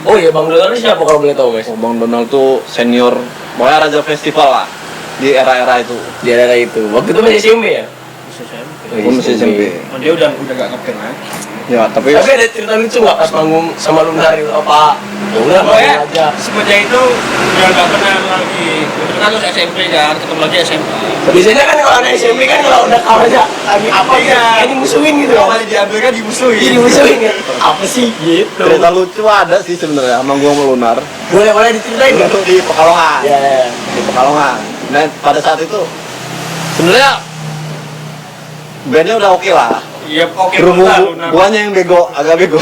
[SPEAKER 1] Oh iya Bang Donald siapa kalau boleh tahu guys?
[SPEAKER 2] Oh, Bang Donald tuh senior, pokoknya raja festival lah di era-era itu.
[SPEAKER 1] Di daerah itu. Waktu itu masih SMP ya?
[SPEAKER 2] Gua masih SMP.
[SPEAKER 3] Oh, dia udah gak ngeband lagi.
[SPEAKER 2] Ya tapi
[SPEAKER 1] Tapi ada cerita lucu nggak pas manggung sama Lunar itu apa? Ya udah
[SPEAKER 3] Pokoknya
[SPEAKER 1] manggung aja.
[SPEAKER 3] semenjak itu udah gak pernah lagi. Itu kan terus SMP kan, ketemu lagi SMA.
[SPEAKER 1] Biasanya kan kalau anak SMP kan kalau udah kalah aja lagi apa
[SPEAKER 3] Iya.
[SPEAKER 1] kayak dimusuhin gitu
[SPEAKER 3] Kalau
[SPEAKER 1] ya.
[SPEAKER 3] kali diambil kan dimusuhin.
[SPEAKER 1] Iya dimusuhin kan. Apa sih gitu?
[SPEAKER 2] cerita lucu ada sih sebenarnya manggung sama Lunar.
[SPEAKER 1] Boleh diceritain nggak?
[SPEAKER 2] Itu di Pekalongan.
[SPEAKER 1] Ya.
[SPEAKER 2] Di Pekalongan. Nah pada saat itu sebenarnya bandnya udah oke lah.
[SPEAKER 3] Iya, oke
[SPEAKER 2] Berhubung
[SPEAKER 3] Lunar.
[SPEAKER 2] guanya yang bego, agak bego.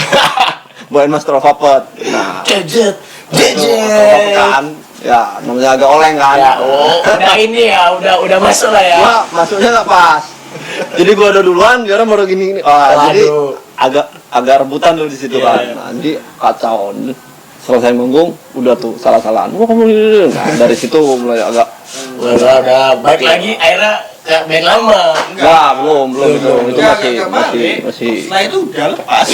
[SPEAKER 2] Bawain Master of Puppet. Nah,
[SPEAKER 1] Gadget,
[SPEAKER 2] Master of Puppet kan Ya, namanya agak oleng kan.
[SPEAKER 1] Ya, udah ini ya, udah masuk lah ya.
[SPEAKER 2] Gua masuknya nggak pas. Jadi gua udah duluan, dia orang baru gini. Jadi agak rebutan dulu di situ
[SPEAKER 1] Iya,
[SPEAKER 2] kan.
[SPEAKER 1] iya.
[SPEAKER 2] Nah, jadi kacau. Selesai manggung, udah tuh salah-salahan. Wah, kamu ini. Nah, dari situ mulai agak
[SPEAKER 1] Udah balik lagi akhirnya kayak band lama.
[SPEAKER 2] Enggak, belum. Itu
[SPEAKER 3] Enggak,
[SPEAKER 2] masih
[SPEAKER 3] Setelah itu udah lepas.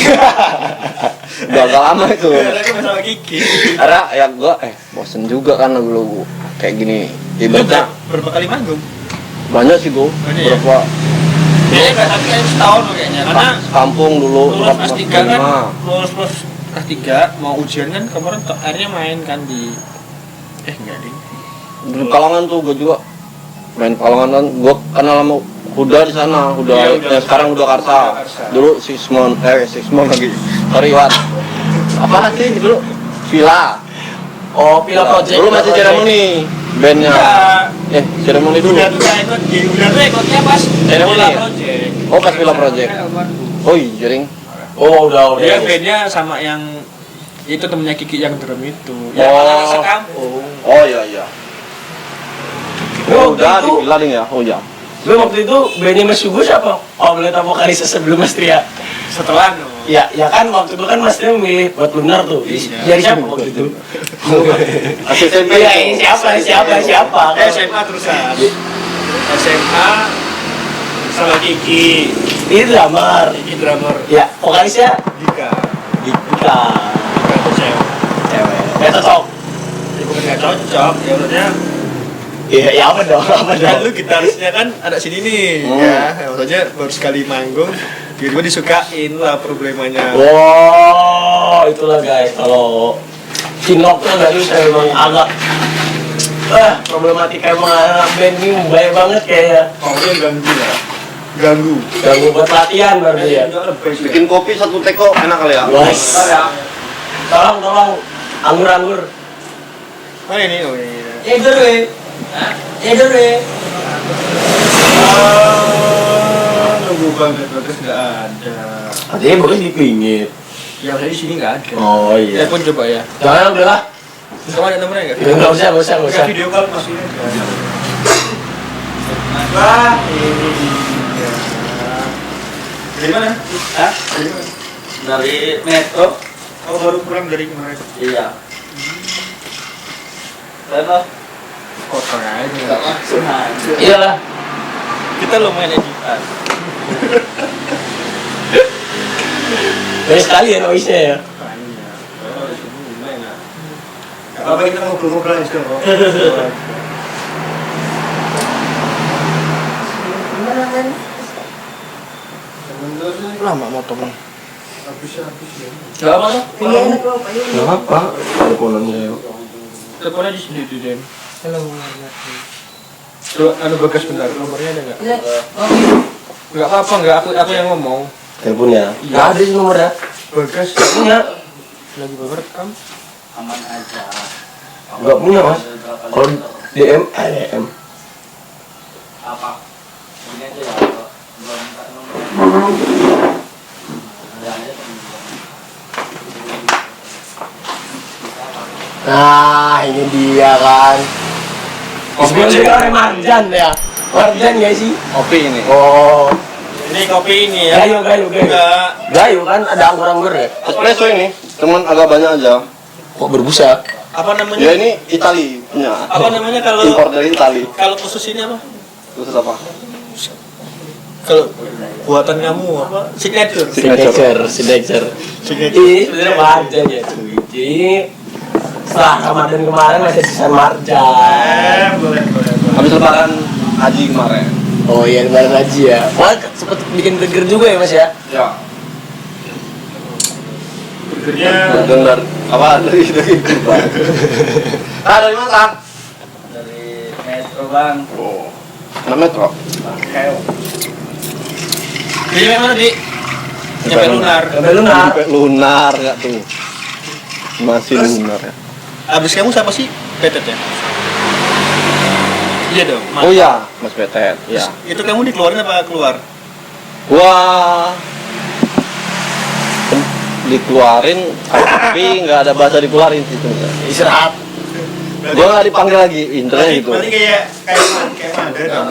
[SPEAKER 2] udah agak lama itu.
[SPEAKER 3] Gara-gara masalah Kiki.
[SPEAKER 2] Karena ya gua bosen juga kan lagu-lagu kayak gini. Ibaratnya
[SPEAKER 3] Berapa kali manggung?
[SPEAKER 2] banyak sih gua.
[SPEAKER 3] Banyak ya?
[SPEAKER 2] Berapa
[SPEAKER 3] Kayaknya nggak tapi kayak setahun loh kayaknya. Karena
[SPEAKER 2] kampung dulu
[SPEAKER 3] lulus kelas 3 kan,
[SPEAKER 2] lima.
[SPEAKER 3] lulus kelas 3 mau ujian kan kemarin akhirnya main kan di enggak ding.
[SPEAKER 2] Di Pekalongan tuh gua juga main Pekalongan kan gua kenal sama Huda di sana, Huda
[SPEAKER 3] Iya, Huda.
[SPEAKER 2] yang sekarang Huda Karsa. Dulu Sixmon lagi. Sorry Wan. Apa sih dulu? Villa.
[SPEAKER 1] Oh, Pila Project.
[SPEAKER 2] Dulu masih ceremony bandnya.
[SPEAKER 3] Iya.
[SPEAKER 2] Ceremony dulu.
[SPEAKER 3] Udah tuh ikut udah tuh ikutnya pas
[SPEAKER 2] Ceremony
[SPEAKER 3] Villa
[SPEAKER 2] ya?
[SPEAKER 3] Project.
[SPEAKER 2] Oh, pas Villa Project. Oh iya, jering.
[SPEAKER 1] Oh, udah.
[SPEAKER 3] Dia bandnya sama yang itu temennya Kiki yang drum itu.
[SPEAKER 2] Oh.
[SPEAKER 3] Yang anak sekampung.
[SPEAKER 2] Oh iya. Oh, udah di Villa nih ya. Oh iya.
[SPEAKER 1] Gue waktu itu bandnya Mas Sugo siapa? Oh, boleh tahu vokalisnya sebelum Mas Tria.
[SPEAKER 3] Setelah no.
[SPEAKER 1] Ya kan waktu itu kan Mas Tria memilih buat Lunar tuh.
[SPEAKER 3] Iya.
[SPEAKER 1] Dari siapa waktu itu?
[SPEAKER 2] SMP
[SPEAKER 1] Iya,
[SPEAKER 2] itu.
[SPEAKER 1] siapa?
[SPEAKER 3] SMA terusan. SMA sama Kiki.
[SPEAKER 1] Ini drummer.
[SPEAKER 3] Kiki drummer.
[SPEAKER 1] Ya, vokalisnya
[SPEAKER 3] Dika.
[SPEAKER 1] Dika.
[SPEAKER 3] Dika tuh cewek.
[SPEAKER 1] Ya cocok.
[SPEAKER 3] Ya bukan nggak cocok, ya udah.
[SPEAKER 1] Iya, apa dong?
[SPEAKER 3] Dan lu gitarisnya kan ada sini nih, ya. Maksudnya baru sekali manggung, tiba-tiba disukain lah problemanya.
[SPEAKER 1] Wow, itulah guys. Kalau Kinok tuh dari saya memang agak problematika emang anak band ini bahaya banget kayaknya.
[SPEAKER 3] Oh, dia ganggu ya. Ganggu.
[SPEAKER 1] Ganggu buat latihan berarti ya.
[SPEAKER 2] Bikin kopi satu teko enak kali ya.
[SPEAKER 1] Guys, tolong anggur.
[SPEAKER 3] Mana ini? Oh ini.
[SPEAKER 1] Edur we.
[SPEAKER 3] Nunggu banget terus nggak ada.
[SPEAKER 1] Artinya bagus di pinggir.
[SPEAKER 3] Yang saya di sini nggak ada.
[SPEAKER 1] Oh iya.
[SPEAKER 3] Telepon coba ya.
[SPEAKER 1] Jangan udah lah.
[SPEAKER 3] Kamu ada nomornya nggak?
[SPEAKER 1] Nggak usah.
[SPEAKER 3] Nggak video call masih ada. Wah, ini dia. Dari mana? Hah? Dari mana?
[SPEAKER 4] Dari Metro.
[SPEAKER 3] Oh, baru pulang dari kemarin.
[SPEAKER 4] Iya. Berapa?
[SPEAKER 3] Kotor aja.
[SPEAKER 1] Iyalah.
[SPEAKER 3] Kita lumayan editan.
[SPEAKER 1] Banyak sekali ya noise-nya ya.
[SPEAKER 3] Banyak. Oh, itu lumayan. Apa kita ngobrol-ngobrol aja sekarang? Lama motongnya. Habis ya.
[SPEAKER 1] Gak apa tuh? Gak apa. Teleponannya.
[SPEAKER 3] Teleponnya di sini tuh, Den. Halo. Coba anu Bagas bentar, nomornya ada enggak? Enggak apa-apa, enggak aku yang ngomong.
[SPEAKER 1] Teleponnya?
[SPEAKER 3] Iya.
[SPEAKER 1] Gak ada sih nomornya.
[SPEAKER 3] Bagas
[SPEAKER 1] Punya?
[SPEAKER 3] lagi rekam.
[SPEAKER 4] Aman aja.
[SPEAKER 1] Gak punya mas. Kalau DM, DM.
[SPEAKER 4] Apa? Ini aja ya. Belum minta nomor. Ada aja
[SPEAKER 1] Nah, ini dia kan. Sebenarnya oleh Marjan ya. Marjan gak sih?
[SPEAKER 2] Kopi ini.
[SPEAKER 1] Oh,
[SPEAKER 3] Ini kopi ini ya.
[SPEAKER 1] gayo.
[SPEAKER 3] Enggak.
[SPEAKER 1] Gayo kan ada anggur-anggur ya.
[SPEAKER 2] Espresso ini, cuman agak banyak aja.
[SPEAKER 1] Kok berbusa?
[SPEAKER 3] Apa namanya?
[SPEAKER 2] Ya ini Itali punya.
[SPEAKER 3] Apa namanya kalau
[SPEAKER 2] Impor dari Itali.
[SPEAKER 3] kalau khusus ini apa?
[SPEAKER 2] Terus apa?
[SPEAKER 3] Kalau buatan kamu apa? Signature.
[SPEAKER 1] Signature. Ini sebenarnya Marjan ya cuy. Jadi setelah Ramadan kemarin masih sisa Marjan.
[SPEAKER 3] Boleh.
[SPEAKER 2] Habis lebaran haji kemarin.
[SPEAKER 1] Oh iya lebaran haji ya. Wah sempet bikin burger juga ya mas ya?
[SPEAKER 2] Ya.
[SPEAKER 3] Burgernya
[SPEAKER 2] Dengar apa dari kurban. Dari mana?
[SPEAKER 4] dari Metro Bang.
[SPEAKER 2] Oh. Mana Metro?
[SPEAKER 3] Jadi mana di? Nyampe lunar.
[SPEAKER 1] Sampai lunar.
[SPEAKER 2] Sampai lunar enggak tuh? Masih lunar ya.
[SPEAKER 3] Abis kamu siapa sih? Petet ya? Iya dong.
[SPEAKER 2] Oh iya, Mas Petet. Ya.
[SPEAKER 3] Itu kamu dikeluarin apa keluar?
[SPEAKER 2] Wah. Dikeluarin tapi nggak ada bahasa dikeluarin sih sebenarnya.
[SPEAKER 1] Istirahat.
[SPEAKER 2] Gua nggak dipanggil lagi, intronya gitu.
[SPEAKER 3] Berarti kayak Mada dong.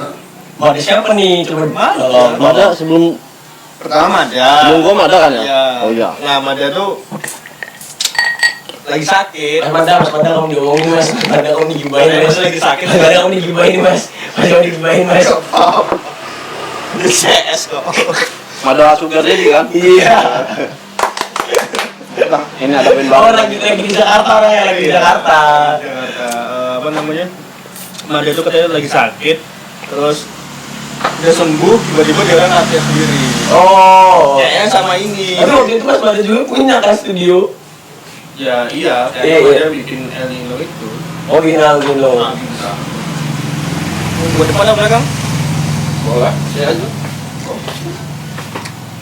[SPEAKER 1] Mau ada siapa nih? Coba kalau
[SPEAKER 2] Mada sebelum
[SPEAKER 3] Pertama Mada.
[SPEAKER 2] Sebelum gua Mada kan ya?
[SPEAKER 3] Iya.
[SPEAKER 2] Oh iya.
[SPEAKER 3] Nah, Mada tuh lagi sakit.
[SPEAKER 1] Mada kamu diomongin mas, Mada kamu digibahin mas,
[SPEAKER 3] Lagi sakit.
[SPEAKER 1] Mada kamu digibahin mas, Mada kamu digibahin mas.
[SPEAKER 3] Di CS kok.
[SPEAKER 2] Mada Sugar Daddy kan?
[SPEAKER 1] Iya.
[SPEAKER 2] Ini ada band
[SPEAKER 1] Oh
[SPEAKER 2] baru.
[SPEAKER 1] lagi di Jakarta orang ya, lagi di Jakarta.
[SPEAKER 3] Jakarta. Apa namanya? Mada tuh katanya lagi sakit. Terus udah sembuh, tiba-tiba dia orang latihan sendiri.
[SPEAKER 1] Oh.
[SPEAKER 3] Kayaknya sama ini.
[SPEAKER 1] Tapi waktu itu mas Mada juga punya kan studio.
[SPEAKER 3] Ya iya,
[SPEAKER 1] Iya,
[SPEAKER 3] kayaknya
[SPEAKER 1] iya.
[SPEAKER 3] dia bikin El Nino itu.
[SPEAKER 1] Oh final dulu.
[SPEAKER 3] Ah, bisa. Buat depan apa belakang?
[SPEAKER 1] Boleh.
[SPEAKER 3] Ya aja.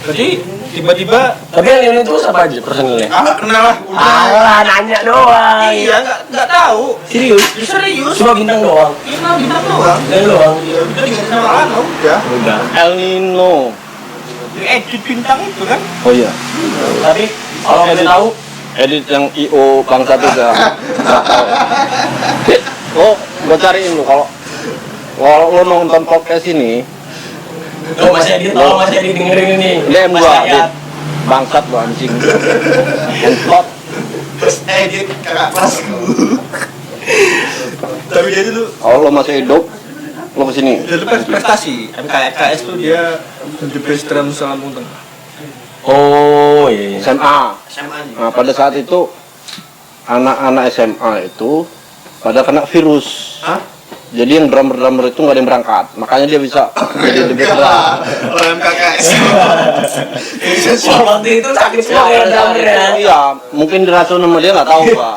[SPEAKER 3] Berarti tiba-tiba
[SPEAKER 1] Tapi yang ini terus apa aja personilnya?
[SPEAKER 3] kenal lah.
[SPEAKER 1] Ah, nanya doang.
[SPEAKER 3] Iya, nggak tahu.
[SPEAKER 1] Serius?
[SPEAKER 3] Serius.
[SPEAKER 1] Cuma bintang doang.
[SPEAKER 3] Kita bintang doang.
[SPEAKER 1] Dan doang.
[SPEAKER 3] Ya udah diganti nama Lano udah.
[SPEAKER 1] Udah.
[SPEAKER 2] El Nino.
[SPEAKER 3] Edit bintang itu kan.
[SPEAKER 2] Oh iya.
[SPEAKER 1] Tapi kalau kalian tahu,
[SPEAKER 2] Edit yang IO bangsa tuh udah. Oh, gua cariin lu kalau lo nonton podcast ini,
[SPEAKER 1] tuh Mas Edi, tolong Mas Edi dengerin ini.
[SPEAKER 2] DM
[SPEAKER 1] Mas
[SPEAKER 2] gua,
[SPEAKER 1] Yayat.
[SPEAKER 2] Dit. Bangsat lu anjing. Entot.
[SPEAKER 3] Terus edit kakak kelasku. Tapi dia tuh
[SPEAKER 2] Kalau lo masih hidup, lo kesini.
[SPEAKER 3] dia tuh prestasi. MKS tuh dia the best drum Lampung Tengah.
[SPEAKER 1] Oh iya.
[SPEAKER 2] SMA.
[SPEAKER 3] SMA nya.
[SPEAKER 2] Nah, pada saat itu anak-anak SMA itu pada kena virus.
[SPEAKER 3] Hah?
[SPEAKER 2] Jadi yang drummer-drummer itu nggak ada yang berangkat. Makanya dia bisa jadi the best drum.
[SPEAKER 3] Oh MKKS.
[SPEAKER 1] Oh, waktu itu sakit semua ya drummernya.
[SPEAKER 2] Iya, mungkin diracun sama dia nggak tahu gua.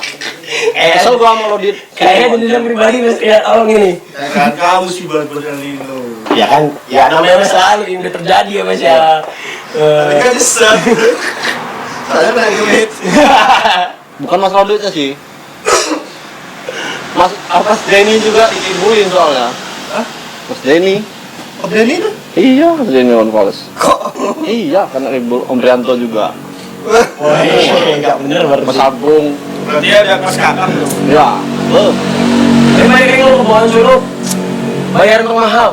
[SPEAKER 2] Kesel gua sama lo Dit.
[SPEAKER 1] Kayaknya dendam pribadi Mas ya tolong ini.
[SPEAKER 3] Kan kamu sih buat El Nino.
[SPEAKER 1] Ya kan, ya namanya Mas selalu yang udah terjadi ya Mas ya.
[SPEAKER 3] Tapi kan nyesel. Saya pernah duit.
[SPEAKER 2] Bukan masalah duitnya sih. Mas Denny juga dikibulin soalnya.
[SPEAKER 3] Hah?
[SPEAKER 2] Mas Denny.
[SPEAKER 3] Om Denny tuh?
[SPEAKER 2] Iya, Mas Denny on Fals.
[SPEAKER 3] Kok?
[SPEAKER 2] Iya, karena Ibu Om Prianto juga.
[SPEAKER 1] Wah, enggak bener
[SPEAKER 2] Mas
[SPEAKER 1] berarti.
[SPEAKER 2] Agung.
[SPEAKER 3] Berarti dia udah kelas kakak tuh.
[SPEAKER 2] Ya.
[SPEAKER 1] Tapi balik lagi lo ke Bohan Solo. Bayaran termahal.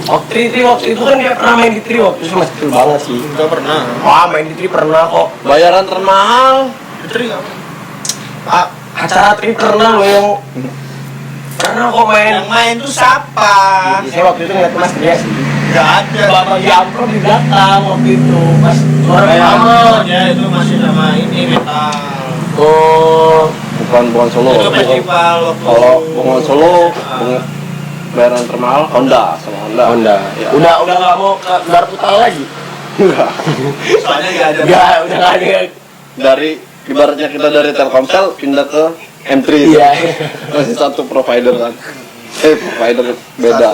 [SPEAKER 1] Waktu itu kan dia pernah main di Tri waktu itu masih kecil banget sih.
[SPEAKER 3] Enggak pernah.
[SPEAKER 1] Wah main di Tri pernah kok.
[SPEAKER 2] Bayaran termahal.
[SPEAKER 3] Putri nggak?
[SPEAKER 1] Acara Tri pernah lo yang pernah kok main.
[SPEAKER 3] Yang main tuh siapa?
[SPEAKER 1] Saya waktu itu ngeliat Mas Dia sih.
[SPEAKER 3] Nggak ada.
[SPEAKER 1] Bapak Amplop di belakang waktu itu pas juara pertama.
[SPEAKER 3] Ya itu masih sama ini metal.
[SPEAKER 1] Oh,
[SPEAKER 2] Bukan Solo.
[SPEAKER 3] Itu festival waktu.
[SPEAKER 2] Kalau Bongon Solo, bayaran termahal Honda sama Honda. Ya.
[SPEAKER 1] udah nggak mau ke Darputal lagi.
[SPEAKER 2] Enggak.
[SPEAKER 3] Soalnya nggak ada.
[SPEAKER 1] Nggak, udah nggak ada.
[SPEAKER 2] Dari ibaratnya kita dari Telkomsel pindah ke M3.
[SPEAKER 1] Iya.
[SPEAKER 2] Masih satu provider kan. Provider beda.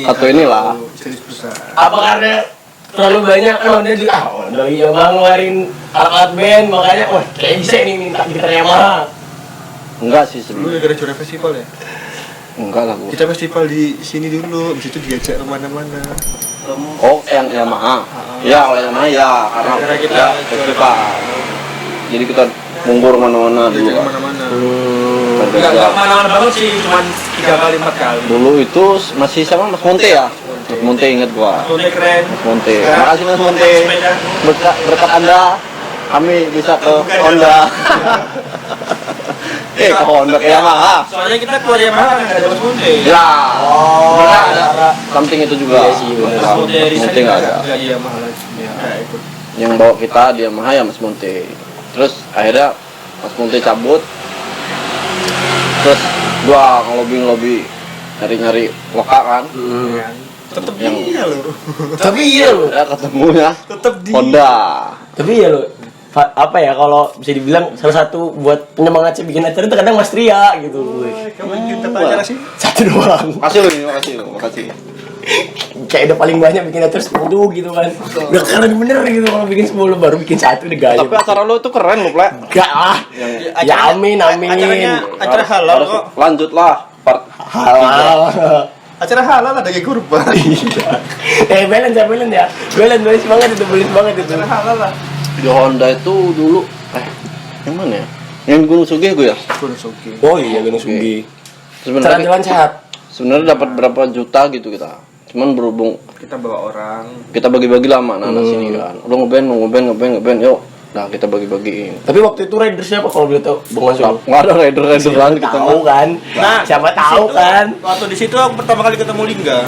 [SPEAKER 2] Satu inilah.
[SPEAKER 3] Jenis besar.
[SPEAKER 1] Apa karena terlalu banyak kan Honda juga udah iya bang ngeluarin alat band makanya wah kayak bisa nih minta gitar Yamaha.
[SPEAKER 2] Enggak sih
[SPEAKER 3] Lu
[SPEAKER 2] sebenarnya.
[SPEAKER 3] gara juara festival ya?
[SPEAKER 2] Enggak lah gua.
[SPEAKER 3] Kita festival di sini dulu, habis itu diajak kemana-mana.
[SPEAKER 2] Oh, yang Yamaha. Iya, kalau Yamaha ya karena
[SPEAKER 3] Karena kita
[SPEAKER 2] ya, festival. Jadi kita mundur mana-mana dulu.
[SPEAKER 3] Diajak
[SPEAKER 2] Kan.
[SPEAKER 3] kemana-mana.
[SPEAKER 2] Kita
[SPEAKER 3] Enggak
[SPEAKER 2] belajar.
[SPEAKER 3] kemana-mana banget sih, cuma 3 kali 4 kali.
[SPEAKER 2] Dulu itu masih sama Mas Monte ya. Mas Monte inget gua.
[SPEAKER 3] Tone keren.
[SPEAKER 2] Mas Monte.
[SPEAKER 3] Ya.
[SPEAKER 2] Makasih Mas Monte.
[SPEAKER 3] Sepeda.
[SPEAKER 2] Berkat Anda kami bisa ke Honda. Ke Honda ke Yamaha.
[SPEAKER 3] Soalnya kita keluar Yamaha nggak ada Mas Munte.
[SPEAKER 2] Ya.
[SPEAKER 1] Oh,
[SPEAKER 2] Benar ada something itu juga.
[SPEAKER 1] Iya sih, benar.
[SPEAKER 3] Mas Munte dari
[SPEAKER 2] Monte
[SPEAKER 3] sana
[SPEAKER 2] nggak ada.
[SPEAKER 3] nggak di Yamaha lagi. Nggak ikut.
[SPEAKER 2] Yang bawa kita di Yamaha ya Mas Monte. Terus akhirnya Mas Monte cabut. Terus gua ngelobi nyari loka kan.
[SPEAKER 3] Tetep
[SPEAKER 2] Yang-
[SPEAKER 3] dia loh.
[SPEAKER 1] tapi iya loh.
[SPEAKER 2] Ya ketemunya
[SPEAKER 3] Tetep dia.
[SPEAKER 2] Honda.
[SPEAKER 1] Tapi iya loh. Apa ya kalau bisa dibilang salah satu buat penyemangat sih bikin acara itu kadang Mas Ria gitu.
[SPEAKER 3] Kamu kita pacar sih?
[SPEAKER 1] Satu doang.
[SPEAKER 2] Makasih lu ini, makasih lu, makasih.
[SPEAKER 1] Kayak udah paling banyak bikin acara 10 gitu kan. Udah keren bener gitu kalau bikin 10 baru bikin satu udah gaya.
[SPEAKER 2] Tapi acara lu itu keren lu, Plek.
[SPEAKER 1] Enggak lah. Ya amin amin.
[SPEAKER 3] Acara halal
[SPEAKER 2] Harus
[SPEAKER 3] kok.
[SPEAKER 2] lanjut lah part
[SPEAKER 1] Halal.
[SPEAKER 3] Acara halal ada kayak kurban.
[SPEAKER 1] Balance ya. Balance banget itu, balance banget itu.
[SPEAKER 3] Acara halal lah.
[SPEAKER 2] di Honda itu dulu yang mana ya? Yang Gunung Sugih gue ya.
[SPEAKER 3] Gunung Sugi.
[SPEAKER 1] Oh iya, Gunung Sugi. Cara
[SPEAKER 2] Sebenarnya
[SPEAKER 1] jalan sehat.
[SPEAKER 2] sebenarnya dapat berapa juta gitu kita. Cuman berhubung
[SPEAKER 3] Kita bawa orang.
[SPEAKER 2] kita bagi-bagi lah sama anak sini kan. Lu ngeband, yuk. Nah, kita bagi-bagiin.
[SPEAKER 1] Tapi waktu itu rider siapa kalau boleh tahu? Bung Mansur.
[SPEAKER 2] Nggak ada rider-rideran kita
[SPEAKER 1] Tahu
[SPEAKER 2] mah.
[SPEAKER 1] kan?
[SPEAKER 3] Nah,
[SPEAKER 1] Siapa
[SPEAKER 3] di
[SPEAKER 1] tahu
[SPEAKER 3] situ-
[SPEAKER 1] kan?
[SPEAKER 3] Waktu di situ aku pertama kali ketemu Lingga.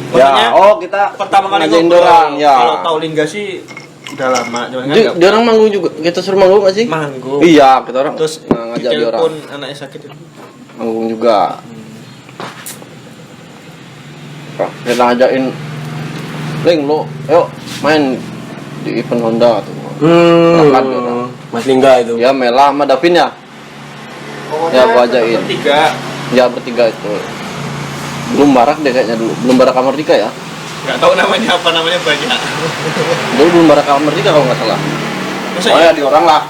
[SPEAKER 2] Ya,
[SPEAKER 3] Maksudnya,
[SPEAKER 2] oh kita
[SPEAKER 3] pertama kali
[SPEAKER 2] ngajain
[SPEAKER 3] ngobrol.
[SPEAKER 2] dorang, ya.
[SPEAKER 3] Kalau tahu Lingga sih udah lama, cuman kan
[SPEAKER 2] Dia orang manggung juga. Kita suruh manggung nggak sih?
[SPEAKER 3] manggung.
[SPEAKER 2] Iya, kita orang
[SPEAKER 3] Terus
[SPEAKER 2] ngajak dia orang
[SPEAKER 3] ditelepon anaknya sakit itu.
[SPEAKER 2] manggung juga. Kita ngajakin, Ling, lo, yuk main di event Honda tuh. Berangkat dia orang.
[SPEAKER 1] Mas Lingga itu.
[SPEAKER 2] Ya Mela sama Davin ya. Ya aku ajain.
[SPEAKER 3] Bertiga.
[SPEAKER 2] Ya bertiga itu. Belum barak deh kayaknya dulu. Belum barak kamar tiga ya.
[SPEAKER 3] Nggak tahu namanya apa, namanya banyak.
[SPEAKER 2] Dulu belum barak kamar tiga kalau nggak salah.
[SPEAKER 3] Masa
[SPEAKER 2] Oh
[SPEAKER 3] ya?
[SPEAKER 2] ya di orang lah.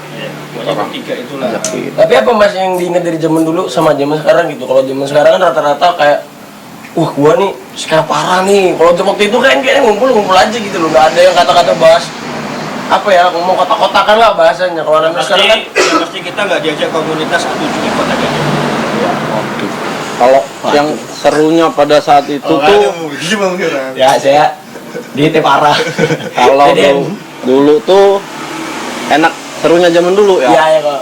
[SPEAKER 3] Pokoknya bertiga itulah.
[SPEAKER 2] Ajakin.
[SPEAKER 1] Tapi apa Mas yang diingat dari zaman dulu sama zaman sekarang gitu? Kalau zaman sekarang kan rata-rata kayak gua nih sekarang parah nih. Kalau waktu itu kan kayaknya ngumpul aja gitu loh. Nggak ada yang kata-kata bahas apa ya, ngomong kotak-kotakan lah bahasanya. Kalau anak
[SPEAKER 3] Pasti,
[SPEAKER 1] sekarang kan
[SPEAKER 3] pasti kita nggak diajak komunitas satu di kota Gajah.
[SPEAKER 2] Kalau yang serunya pada saat itu tuh
[SPEAKER 1] ya saya di parah.
[SPEAKER 2] kalau
[SPEAKER 1] Jadi,
[SPEAKER 2] dulu tuh enak serunya zaman dulu ya.
[SPEAKER 1] Iya ya kok.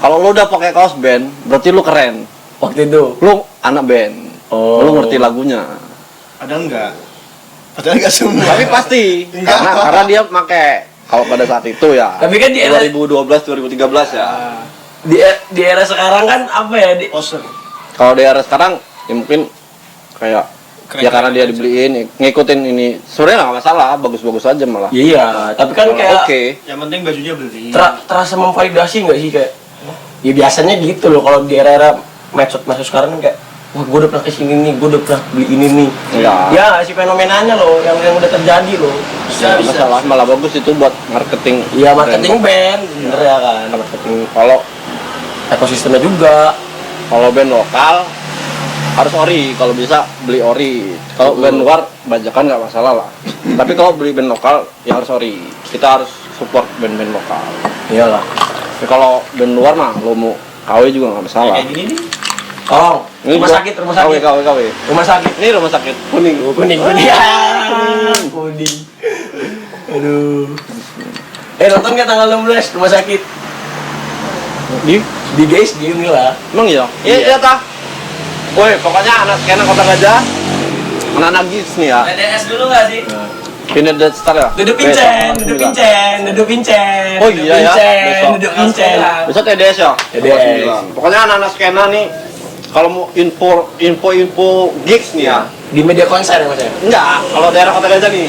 [SPEAKER 2] Kalau lu udah pakai kaos band, berarti lu keren.
[SPEAKER 1] Waktu itu.
[SPEAKER 2] Lu anak band.
[SPEAKER 1] Oh.
[SPEAKER 2] Lu ngerti lagunya.
[SPEAKER 3] Ada enggak? Padahal nggak semua.
[SPEAKER 2] Tapi pasti karena dia pakai kalau pada saat itu ya.
[SPEAKER 1] Tapi kan di era
[SPEAKER 2] 2012 2013 ya.
[SPEAKER 1] di era sekarang kan apa ya?
[SPEAKER 3] Poster.
[SPEAKER 2] Kalau di era sekarang ya mungkin kayak
[SPEAKER 3] Keren-keren
[SPEAKER 2] ya karena dia
[SPEAKER 3] aja.
[SPEAKER 2] dibeliin ngikutin ini. Sebenarnya nggak masalah, bagus-bagus aja malah.
[SPEAKER 1] Iya, tapi kan kayak
[SPEAKER 2] Oke.
[SPEAKER 3] Yang penting bajunya beli.
[SPEAKER 1] terasa memvalidasi nggak sih kayak? Ya biasanya gitu loh kalau di era-era medsos sekarang kan kayak wah gue udah pernah kesini nih, gue udah pernah beli ini nih.
[SPEAKER 2] Iya.
[SPEAKER 1] Ya si fenomenanya loh yang udah terjadi loh.
[SPEAKER 2] Nggak masalah, malah bagus itu buat marketing.
[SPEAKER 1] Iya marketing band, bener ya kan marketing.
[SPEAKER 2] Kalau
[SPEAKER 1] Ekosistemnya juga.
[SPEAKER 2] band lokal harus ori, kalau bisa beli ori. Kalau band luar bajakan nggak masalah lah. Tapi kalau beli band lokal ya harus ori. Kita harus support band-band lokal.
[SPEAKER 1] Iyalah.
[SPEAKER 2] Tapi kalau band luar mah lo mau KW juga nggak masalah.
[SPEAKER 3] Kayak gini nih.
[SPEAKER 1] Tolong.
[SPEAKER 2] Ini
[SPEAKER 1] Rumah
[SPEAKER 2] gua-
[SPEAKER 1] sakit.
[SPEAKER 2] KW.
[SPEAKER 1] Rumah sakit.
[SPEAKER 2] Ini rumah sakit kuning.
[SPEAKER 1] Kuning. Kuning. Aduh. Nonton nggak tanggal 16 rumah sakit? Di guys di inilah.
[SPEAKER 2] Emang iya? Iya tah. Woi, pokoknya anak skena Kota Gajah, anak-anak gigs nih ya.
[SPEAKER 4] TDS dulu nggak sih?
[SPEAKER 2] Pindah Dead Star ya?
[SPEAKER 1] Duduk pincen.
[SPEAKER 2] Oh iya ya, besok.
[SPEAKER 1] Duduk pincen.
[SPEAKER 2] Besok TDS ya?
[SPEAKER 1] TDS.
[SPEAKER 2] Pokoknya anak-anak skena nih, kalau mau info gigs nih ya.
[SPEAKER 1] Di media konser ya Mas ya?
[SPEAKER 2] Enggak, kalau daerah Kota Gajah nih,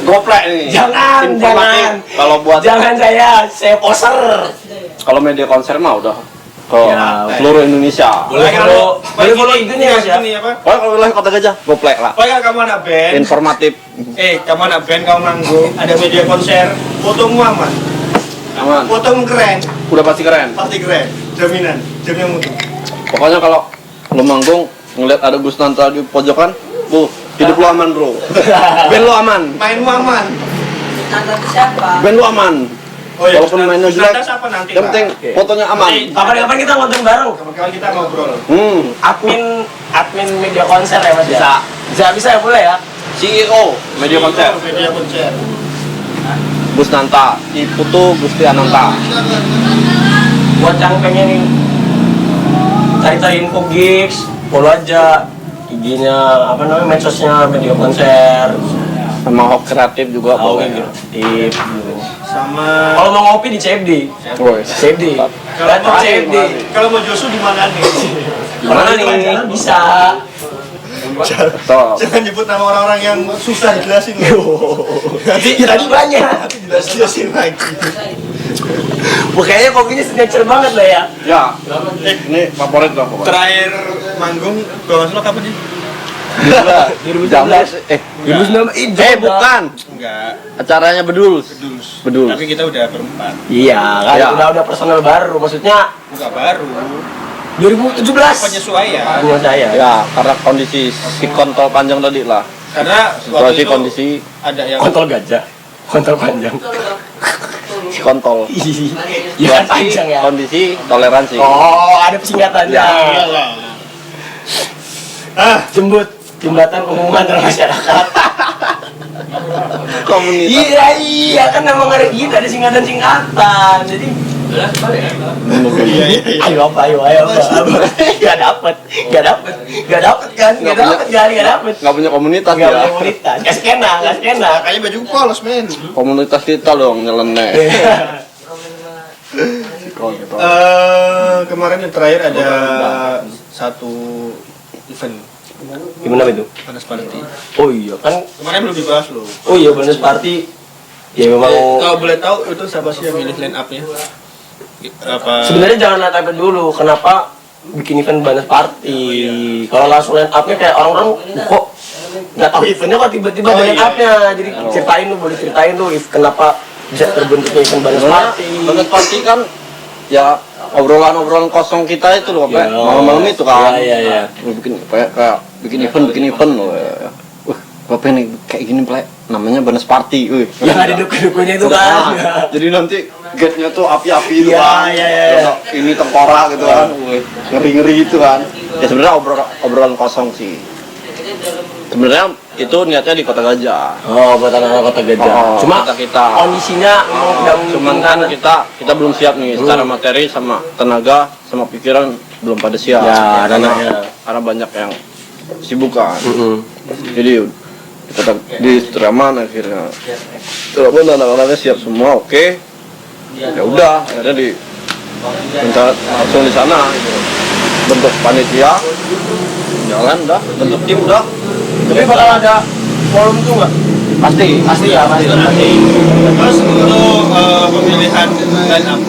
[SPEAKER 2] goplek nih.
[SPEAKER 1] Jangan,
[SPEAKER 2] Informatif.
[SPEAKER 1] jangan.
[SPEAKER 2] Kalau buat
[SPEAKER 1] Jangan saya poser.
[SPEAKER 2] kalau media konser mah udah ke
[SPEAKER 1] Ya,
[SPEAKER 2] seluruh Indonesia.
[SPEAKER 1] Boleh kalau itu nih Mas ya.
[SPEAKER 3] Gini apa?
[SPEAKER 2] Pokoknya kalau wilayah Kota Gajah, goplek lah.
[SPEAKER 3] Pokoknya kamu anak band.
[SPEAKER 2] Informatif.
[SPEAKER 3] Kamu anak band, kamu manggung, ada media konser, fotomu aman.
[SPEAKER 2] Aman.
[SPEAKER 3] Fotomu keren,
[SPEAKER 2] Udah pasti keren.
[SPEAKER 3] pasti keren. Jaminan, jaminan mutu.
[SPEAKER 2] Pokoknya kalau lu manggung ngeliat ada Gus Nanta di pojokan, hidup lu aman bro. Band lu aman.
[SPEAKER 3] Mainmu aman.
[SPEAKER 4] Nonton siapa?
[SPEAKER 2] Band lu aman.
[SPEAKER 3] Oh iya,
[SPEAKER 2] Walaupun mainnya jelek,
[SPEAKER 3] Gus Nanta siapa nanti,
[SPEAKER 2] yang
[SPEAKER 3] Pak?
[SPEAKER 2] penting
[SPEAKER 1] Oke.
[SPEAKER 2] fotonya aman.
[SPEAKER 1] Kapan-kapan kita nonton bareng.
[SPEAKER 3] Kawan-kawan kita ngobrol.
[SPEAKER 1] Admin media konser ya Mas ya? Bisa ya boleh ya?
[SPEAKER 2] CEO media konser.
[SPEAKER 3] Media konser.
[SPEAKER 2] Gus Nanta, Iputu Gusti Ananta.
[SPEAKER 1] Buat yang pengen cari-cari info gigs, follow aja IG-nya, apa namanya, medsosnya media konser.
[SPEAKER 2] Sama Hok Kreatif juga
[SPEAKER 1] Tahu
[SPEAKER 2] boleh.
[SPEAKER 1] gitu.
[SPEAKER 3] Sama
[SPEAKER 1] Kalau mau ngopi di CFD.
[SPEAKER 2] Woi.
[SPEAKER 1] CFD.
[SPEAKER 3] kalau
[SPEAKER 1] Datang
[SPEAKER 3] mau
[SPEAKER 1] CFD.
[SPEAKER 3] kalau mau Josu di mana nih?
[SPEAKER 1] Mana nih? Bisa.
[SPEAKER 2] Tuh.
[SPEAKER 3] Jangan nyebut nama orang-orang yang susah dijelasin loh.
[SPEAKER 1] Ya tadi banyak.
[SPEAKER 3] Jelasin lagi.
[SPEAKER 1] Kayaknya kopinya signature banget lah ya.
[SPEAKER 2] Ya, ini favorit lah pokoknya.
[SPEAKER 3] Terakhir manggung, kalau nggak salah kapan sih?
[SPEAKER 1] 2019. 2019.
[SPEAKER 2] Bukan.
[SPEAKER 3] Enggak,
[SPEAKER 2] Acaranya Bedul. Bedul.
[SPEAKER 3] tapi kita udah berempat.
[SPEAKER 1] Iya, kan
[SPEAKER 2] Ya.
[SPEAKER 1] udah personal baru. Maksudnya
[SPEAKER 3] Enggak baru.
[SPEAKER 1] 2017.
[SPEAKER 3] Penyesuaian.
[SPEAKER 1] Hanya saya.
[SPEAKER 2] Ya, karena kondisi si kontol panjang tadi lah.
[SPEAKER 3] Karena waktu
[SPEAKER 2] Situasi
[SPEAKER 3] itu
[SPEAKER 2] kondisi
[SPEAKER 3] ada yang
[SPEAKER 1] Kontol gajah. Kontol panjang.
[SPEAKER 2] si kontol.
[SPEAKER 1] Ya kan panjang ya.
[SPEAKER 2] Kondisi toleransi.
[SPEAKER 1] Oh, ada singkatannya.
[SPEAKER 3] Iyalah.
[SPEAKER 1] Jembatan hubungan antara masyarakat.
[SPEAKER 2] Komunitas.
[SPEAKER 1] Iya kan memang ada gitu, ada singkatan. Jadi ayo apa. Gak dapet kan?
[SPEAKER 2] Nggak punya komunitas
[SPEAKER 1] Gak
[SPEAKER 2] ya.
[SPEAKER 1] punya komunitas. Gak skena.
[SPEAKER 3] Kayaknya baju polos men.
[SPEAKER 2] Komunitas kita dong nyeleneh.
[SPEAKER 3] Kemarin yang terakhir ada satu event
[SPEAKER 1] Gimana itu?
[SPEAKER 3] panas party.
[SPEAKER 1] Oh iya kan.
[SPEAKER 3] Kemarin belum dibahas loh.
[SPEAKER 1] Oh iya bonus party. Ya memang.
[SPEAKER 3] Kalau boleh tahu itu siapa sih yang milih line up-nya? Apa?
[SPEAKER 1] Sebenarnya jangan line up dulu. Kenapa bikin event bonus party? Kalau langsung line up-nya kayak orang-orang kok nggak tahu eventnya kok tiba-tiba
[SPEAKER 3] Oh,
[SPEAKER 1] line
[SPEAKER 3] iya.
[SPEAKER 1] up-nya. Jadi boleh ceritain lu kenapa bisa terbentuknya event bonus party.
[SPEAKER 2] Banget party kan ya obrolan kosong kita itu loh, Pak.
[SPEAKER 1] Ya,
[SPEAKER 2] Malam-malam itu kan.
[SPEAKER 1] Iya.
[SPEAKER 2] Bikin event loh. Bapak nih kayak gini, Plek. Namanya bonus party.
[SPEAKER 1] Yang ada dukun-dukunnya itu kan.
[SPEAKER 2] Jadi nanti gate-nya tuh api-api itu
[SPEAKER 1] Iya,
[SPEAKER 2] kan.
[SPEAKER 1] iya.
[SPEAKER 2] Ini tengkorak gitu kan. Ngeri-ngeri gitu kan. Ya sebenarnya obrolan kosong sih. Sebenarnya itu niatnya di Kota Gajah.
[SPEAKER 1] Oh, buat anak-anak Kota Gajah.
[SPEAKER 2] Oh,
[SPEAKER 1] Cuma
[SPEAKER 2] kita.
[SPEAKER 1] kondisinya udah
[SPEAKER 2] Cuman kan kita belum siap nih secara materi sama tenaga sama pikiran belum pada siap.
[SPEAKER 1] Ya,
[SPEAKER 2] karena banyak yang sibuk kan. Jadi di Suraman akhirnya walaupun anak-anaknya siap semua, oke. Ya udah, akhirnya minta langsung di sana gitu. Bentuk panitia jalan dah, bentuk tim dah.
[SPEAKER 1] Tapi bakal ada forum itu nggak? Pasti ya.
[SPEAKER 3] Terus untuk pemilihan line up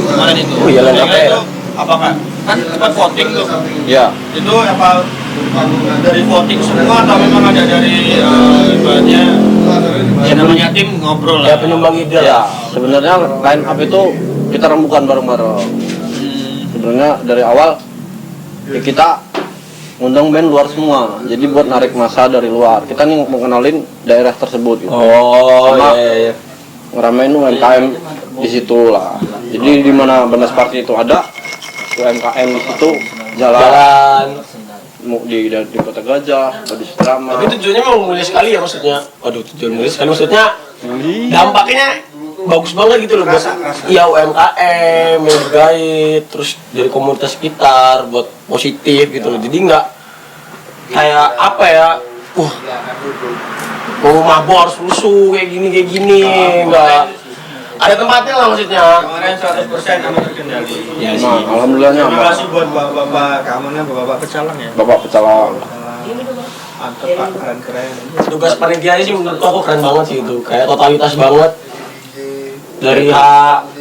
[SPEAKER 3] kemarin itu.
[SPEAKER 1] Oh iya, line up ya.
[SPEAKER 3] itu apakah kan tempat voting tuh?
[SPEAKER 2] Ya,
[SPEAKER 3] Itu apa dari voting semua atau memang ada dari ibaratnya yang namanya tim ngobrol
[SPEAKER 1] Ya
[SPEAKER 3] lah?
[SPEAKER 1] penyumbang ide
[SPEAKER 2] ya.
[SPEAKER 1] lah.
[SPEAKER 2] Sebenarnya line up itu kita rembukan bareng-bareng. Sebenarnya dari awal ya kita ngundang band luar semua, jadi buat narik masa dari luar. Kita nih mengenalin daerah tersebut gitu.
[SPEAKER 1] Oh
[SPEAKER 2] Sama
[SPEAKER 1] iya.
[SPEAKER 2] ngeramein UMKM di situ lah. Jadi di mana bonus party itu ada UMKM di situ jalan di Kota Gajah, di Suraman.
[SPEAKER 1] Tapi tujuannya mau mulia sekali ya maksudnya. Waduh, tujuan mulia sekali maksudnya. Dampaknya bagus banget gitu loh buat ya UMKM, yang bergait, terus dari komunitas sekitar buat positif gitu loh. Jadi nggak kayak apa ya, mau mabuk harus rusuh kayak gini, nggak ada tempatnya lah maksudnya.
[SPEAKER 3] Kemarin 100% aman terkendali.
[SPEAKER 1] Ya sih.
[SPEAKER 2] Nah, alhamdulillahnya
[SPEAKER 3] Terima kasih buat bapak-bapak keamanan, bapak-bapak pecalang ya.
[SPEAKER 2] Bapak Pecalang.
[SPEAKER 3] Mantep Pak, keren-keren.
[SPEAKER 1] Tugas panitianya sih menurut aku keren banget sih itu, kayak totalitas banget dari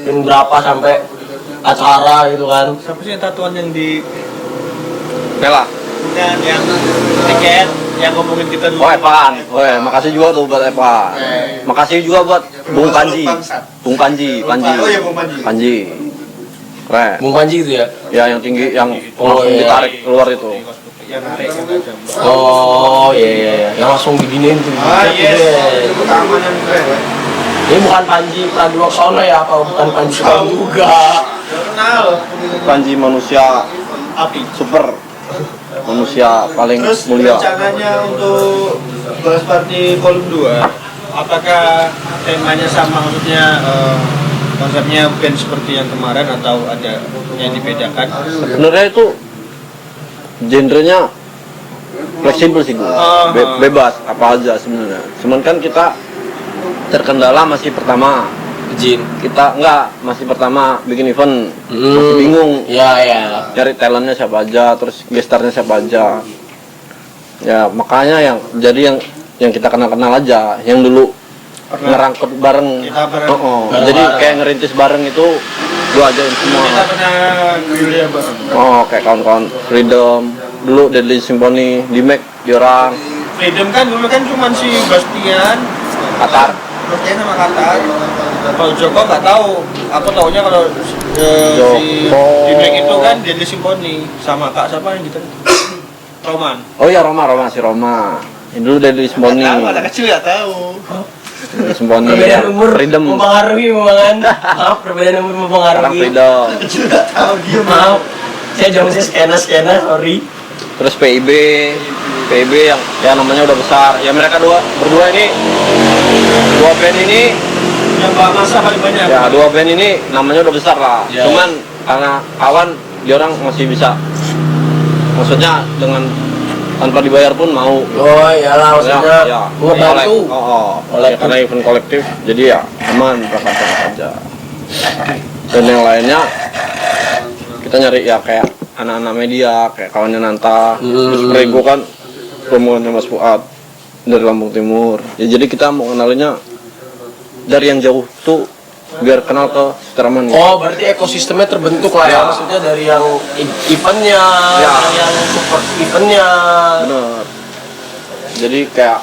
[SPEAKER 1] berapa sampai acara gitu kan.
[SPEAKER 3] Siapa sih yang tatuan yang di
[SPEAKER 2] Bella.
[SPEAKER 3] yang tiket yang ngomongin kita dulu?
[SPEAKER 2] Oh, Evan. Makasih juga tuh buat Evan. Makasih juga buat Bung Panji. Bung Panji.
[SPEAKER 3] Oh iya, Bung Panji.
[SPEAKER 2] Panji. Keren.
[SPEAKER 1] Bung Panji itu ya.
[SPEAKER 2] Ya yang tinggi yang
[SPEAKER 1] Oh,
[SPEAKER 2] langsung
[SPEAKER 1] iya.
[SPEAKER 2] ditarik keluar itu.
[SPEAKER 3] Yang narik yang ada.
[SPEAKER 1] Oh iya. Yang langsung diginiin tuh.
[SPEAKER 3] Yes. Keamanan keren.
[SPEAKER 1] Ini bukan Panji Pragiwaksono ya, apa bukan Panji Sukarno juga.
[SPEAKER 3] Kenal.
[SPEAKER 2] Panji manusia
[SPEAKER 3] Api.
[SPEAKER 2] super. Manusia paling
[SPEAKER 3] Terus
[SPEAKER 2] mulia.
[SPEAKER 3] rencananya untuk Bonus Party Volume 2, apakah temanya sama, maksudnya konsepnya band seperti yang kemarin atau ada yang dibedakan?
[SPEAKER 2] Sebenarnya itu genrenya fleksibel sih gua. Bebas apa aja sebenarnya. Cuman kan kita terkendala masih pertama
[SPEAKER 1] Jin.
[SPEAKER 2] kita masih pertama bikin event, masih bingung
[SPEAKER 1] Ya.
[SPEAKER 2] cari talentnya siapa aja, terus gestarnya siapa aja. Ya makanya yang kita kenal aja, yang dulu ngerangkut bareng.
[SPEAKER 3] Kita bareng.
[SPEAKER 2] Jadi kayak ngerintis bareng itu gua ajain semua.
[SPEAKER 3] Kita pernah kuliah bareng.
[SPEAKER 2] Kayak kawan-kawan Freedom dulu, Deadly Symphony, Dimek, Jorang,
[SPEAKER 3] Freedom kan dulu kan cuma si Bastian,
[SPEAKER 2] Qatar.
[SPEAKER 3] Bastian sama Qatar. Kalau Joko nggak tahu, aku taunya kalau si
[SPEAKER 2] Joko.
[SPEAKER 3] Dimek itu kan Deadly Symphony sama Kak siapa yang gitu? Roman.
[SPEAKER 2] Oh iya, Roma. Ini dulu Deadly Symphony.
[SPEAKER 3] Tahu, anak kecil nggak tahu.
[SPEAKER 2] Symphony.
[SPEAKER 1] Perbedaan umur
[SPEAKER 2] Freedom.
[SPEAKER 1] mempengaruhi memang. Maaf, perbedaan umur
[SPEAKER 2] Sekarang
[SPEAKER 1] mempengaruhi.
[SPEAKER 2] Freedom.
[SPEAKER 3] Tahu dia
[SPEAKER 1] Maaf, saya jangan saya skena, sorry.
[SPEAKER 2] Terus PIB yang ya namanya udah besar. Ya mereka berdua ini, dua band ini,
[SPEAKER 3] yang Pak Masa paling banyak.
[SPEAKER 2] ya dua band ini namanya udah besar lah.
[SPEAKER 1] Ya.
[SPEAKER 2] Cuman karena kawan dia orang masih bisa, maksudnya dengan tanpa dibayar pun mau.
[SPEAKER 1] Oh iyalah, maksudnya
[SPEAKER 2] Ya,
[SPEAKER 1] ngebantu.
[SPEAKER 2] Ya, karena event kolektif, jadi ya aman, prakat aja. Dan yang lainnya kita nyari ya kayak anak-anak media, kayak kawannya Nanta, terus Prego kan rombongannya Mas Fuad dari Lampung Timur. Ya jadi kita mau kenalinya dari yang jauh tuh biar kenal ke Sutraman.
[SPEAKER 1] Oh, berarti ekosistemnya terbentuk lah ya.
[SPEAKER 2] Ya.
[SPEAKER 1] Maksudnya dari yang eventnya,
[SPEAKER 2] Ya.
[SPEAKER 1] dari yang support eventnya.
[SPEAKER 2] Bener. Jadi kayak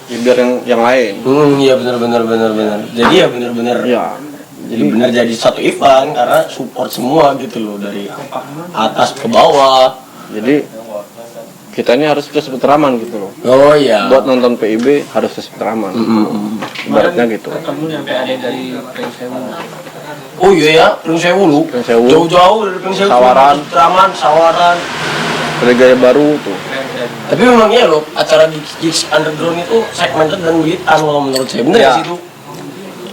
[SPEAKER 2] ya biar yang lain.
[SPEAKER 1] Iya benar. Jadi ya benar.
[SPEAKER 2] Ya.
[SPEAKER 1] Jadi benar jadi satu event karena support semua gitu loh dari atas ke bawah.
[SPEAKER 2] Jadi kita ini harus ke Sutraman gitu loh.
[SPEAKER 1] Oh iya.
[SPEAKER 2] Buat nonton PIB harus ke Sutraman. Ibaratnya gitu.
[SPEAKER 3] Kamu nyampe ada dari Pringsewu.
[SPEAKER 1] Oh iya ya, Pringsewu lu.
[SPEAKER 2] Pringsewu.
[SPEAKER 1] Jauh-jauh dari Pringsewu.
[SPEAKER 2] Sawaran.
[SPEAKER 1] Traman, Sawaran.
[SPEAKER 2] Dari Gaya Baru tuh.
[SPEAKER 1] Tapi memang iya loh, acara di Gigs Underground itu segmented dan militan kalau menurut saya. Bener
[SPEAKER 2] Ya.
[SPEAKER 1] nggak sih itu?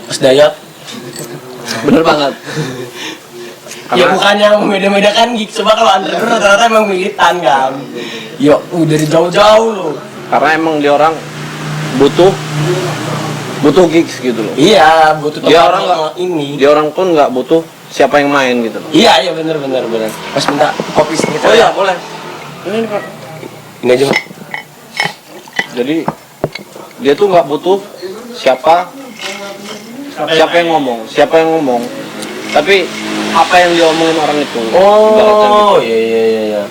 [SPEAKER 1] Mas Dayat.
[SPEAKER 2] Bener banget.
[SPEAKER 1] Ya bukannya membeda-bedakan gigs, coba kalau underground rata-rata emang militan kan. Ya dari jauh-jauh loh.
[SPEAKER 2] Karena emang dia orang butuh gigs gitu loh.
[SPEAKER 1] Iya, butuh
[SPEAKER 2] Dia
[SPEAKER 1] tempat
[SPEAKER 2] orang nggak-
[SPEAKER 1] ini.
[SPEAKER 2] Dia orang pun nggak butuh siapa yang main gitu loh.
[SPEAKER 1] Iya bener. Mas minta kopi sedikit.
[SPEAKER 2] Oh
[SPEAKER 1] ya?
[SPEAKER 2] iya boleh. Ini Pak.
[SPEAKER 1] Ini aja. Mas.
[SPEAKER 2] Jadi dia tuh nggak butuh siapa yang ngomong, tapi apa yang diomongin orang itu. Ibaratnya gitu.
[SPEAKER 1] Oh iya.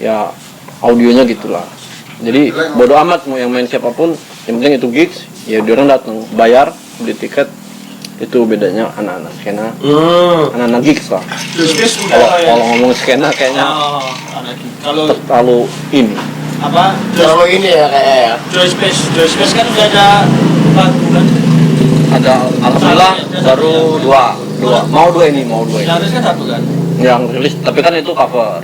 [SPEAKER 2] Ya audionya gitulah. Jadi bodo amat mau yang main siapapun, yang penting itu gigs, ya dia orang datang, bayar, beli tiket. Itu bedanya anak-anak skena, anak-anak gigs lah.
[SPEAKER 3] Terus
[SPEAKER 2] Kalau ngomong skena kayaknya
[SPEAKER 3] kalau
[SPEAKER 2] terlalu ini.
[SPEAKER 3] apa?
[SPEAKER 1] Terlalu ini ya kayak ya.
[SPEAKER 3] Joy Space kan udah ada lagu kan.
[SPEAKER 2] Ada alhamdulillah baru dua. Mau dua ini.
[SPEAKER 3] Yang kan satu kan.
[SPEAKER 2] Yang rilis, tapi kan itu cover.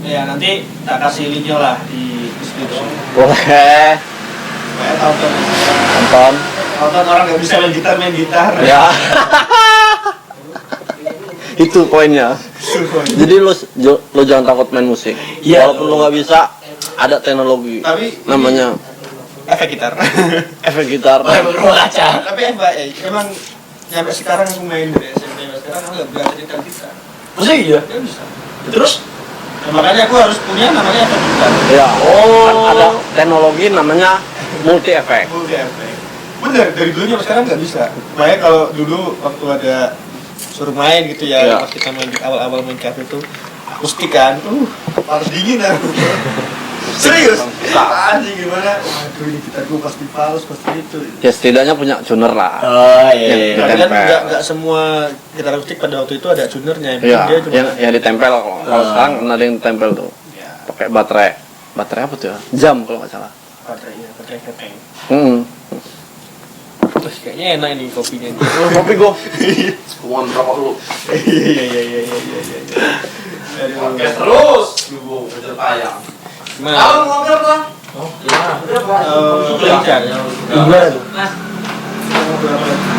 [SPEAKER 3] Ya nanti tak kasih linknya lah di deskripsi.
[SPEAKER 2] Boleh
[SPEAKER 3] Kayak
[SPEAKER 2] nonton.
[SPEAKER 3] tonton orang nggak bisa main gitar.
[SPEAKER 2] Ya. Itu poinnya. Jadi lo jangan takut main musik.
[SPEAKER 1] Iya.
[SPEAKER 2] Walaupun lo nggak bisa, ada teknologi.
[SPEAKER 3] Tapi
[SPEAKER 2] Namanya
[SPEAKER 3] efek gitar.
[SPEAKER 2] efek gitar.
[SPEAKER 1] Oh, emang rumah kaca.
[SPEAKER 3] Tapi emang nyampe sekarang aku main dari SMP sampai sekarang aku nggak belajar gitar.
[SPEAKER 1] Maksudnya iya?
[SPEAKER 3] Ya bisa.
[SPEAKER 1] Terus?
[SPEAKER 3] Nah, makanya aku harus punya namanya efek gitar.
[SPEAKER 2] Ya.
[SPEAKER 1] Oh.
[SPEAKER 2] Kan ada teknologi namanya multi efek.
[SPEAKER 3] Multi efek. Bener, dari dulunya sampai sekarang nggak bisa. Makanya kalau dulu waktu ada suruh main gitu ya,
[SPEAKER 2] Ya.
[SPEAKER 3] pas kita main di awal-awal main cafe itu akustik kan, panas dingin aku. Serius? Anjing gimana? Waduh ini gitarku pasti paus, pasti itu.
[SPEAKER 2] Ya setidaknya punya tuner lah.
[SPEAKER 1] Oh iya.
[SPEAKER 2] Yang
[SPEAKER 3] Tapi kan
[SPEAKER 2] ditempel.
[SPEAKER 3] nggak semua gitar akustik pada waktu itu ada tunernya. Yang
[SPEAKER 2] Iya,
[SPEAKER 3] penting dia cuma
[SPEAKER 2] yang ditempel kalau sekarang ada yang ditempel tuh.
[SPEAKER 3] ya,
[SPEAKER 2] Pakai baterai. Baterai apa tuh ya? Jam kalau nggak salah.
[SPEAKER 3] baterai ya, baterai keteng.
[SPEAKER 2] Terus
[SPEAKER 3] Kayaknya enak ini kopinya.
[SPEAKER 2] kopi gua.
[SPEAKER 1] Mau merokok dulu.
[SPEAKER 3] Iya.
[SPEAKER 1] Terus. Lu bener ayam.
[SPEAKER 3] Nah,
[SPEAKER 1] ngobrol lah.
[SPEAKER 3] lancar.
[SPEAKER 1] Gimana tuh?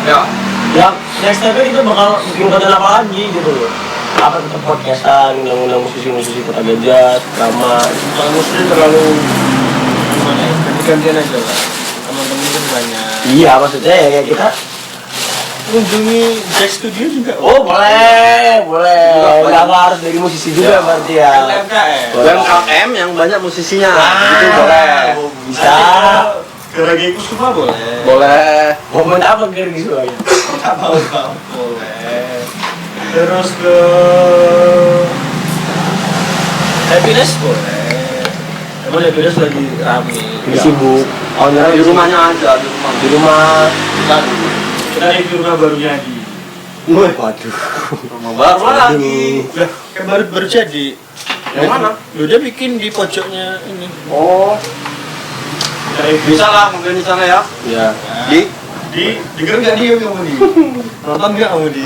[SPEAKER 1] Ya. Ya, next step kita bakal bikin konten apa lagi gitu loh. Apa tetap podcastan, undang-undang musisi-musisi kota Gajah, drama.
[SPEAKER 3] Kalau muslim terlalu gimana ya? Ganti-gantian aja lah. Teman-teman kan banyak.
[SPEAKER 1] Iya, maksudnya ya kayak kita.
[SPEAKER 3] Kunjungi Jack Studio juga.
[SPEAKER 1] Oh boleh. Nggak harus dari musisi juga berarti ya.
[SPEAKER 3] LMKM.
[SPEAKER 2] UMKM yang banyak musisinya. Itu
[SPEAKER 1] Ah,
[SPEAKER 2] boleh.
[SPEAKER 1] Bisa.
[SPEAKER 3] Geragi Kusuma boleh.
[SPEAKER 2] Boleh.
[SPEAKER 1] Momen apa gitu aja?
[SPEAKER 3] Tahu boleh. Terus ke Happiness boleh. Emang Happiness lagi rame.
[SPEAKER 1] Sibuk. Owner
[SPEAKER 2] Di rumahnya aja,
[SPEAKER 1] Di rumah.
[SPEAKER 3] Kita di rumah barunya di.
[SPEAKER 1] Waduh.
[SPEAKER 2] Rumah baru lagi.
[SPEAKER 3] Lah, kan baru jadi.
[SPEAKER 2] Yang mana?
[SPEAKER 3] Loh, dia bikin di pojoknya ini.
[SPEAKER 2] Oh, bisa lah mungkin di sana ya.
[SPEAKER 1] Ya.
[SPEAKER 2] Di
[SPEAKER 3] denger nggak dia kamu di? Nonton nggak kamu di?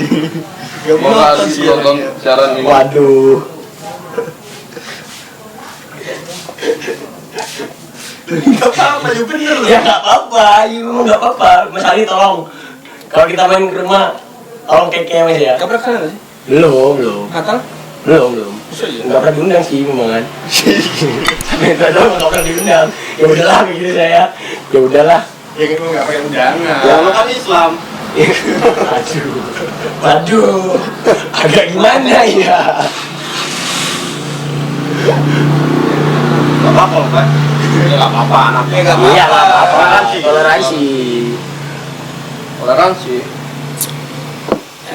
[SPEAKER 3] Gak mau
[SPEAKER 2] Mau
[SPEAKER 3] nonton sih.
[SPEAKER 2] nonton siaran ini.
[SPEAKER 1] Waduh.
[SPEAKER 3] Gak apa-apa, ya bener loh.
[SPEAKER 1] Ya nggak apa-apa, iya memang nggak apa-apa. Mas Ali tolong. Kalau kita main ke rumah, tolong keke Mas ya.
[SPEAKER 3] Gak pernah kesana nggak sih?
[SPEAKER 1] Belum.
[SPEAKER 3] Natal?
[SPEAKER 1] Belum.
[SPEAKER 3] Bisa ya?
[SPEAKER 1] Nggak pernah diundang sih memang kan. Sampai itu doang nggak pernah diundang. Ya udahlah kayak gitu saya. Ya udahlah.
[SPEAKER 3] Ya kan mau nggak pakai undangan.
[SPEAKER 2] Ya lu kan Islam.
[SPEAKER 1] Waduh, agak gimana ya?
[SPEAKER 2] Gak apa-apa kan? Ya gak apa-apa anaknya gak apa-apa.
[SPEAKER 1] Iya lah, apa
[SPEAKER 2] Toleransi.
[SPEAKER 1] toleransi.
[SPEAKER 2] Toleransi.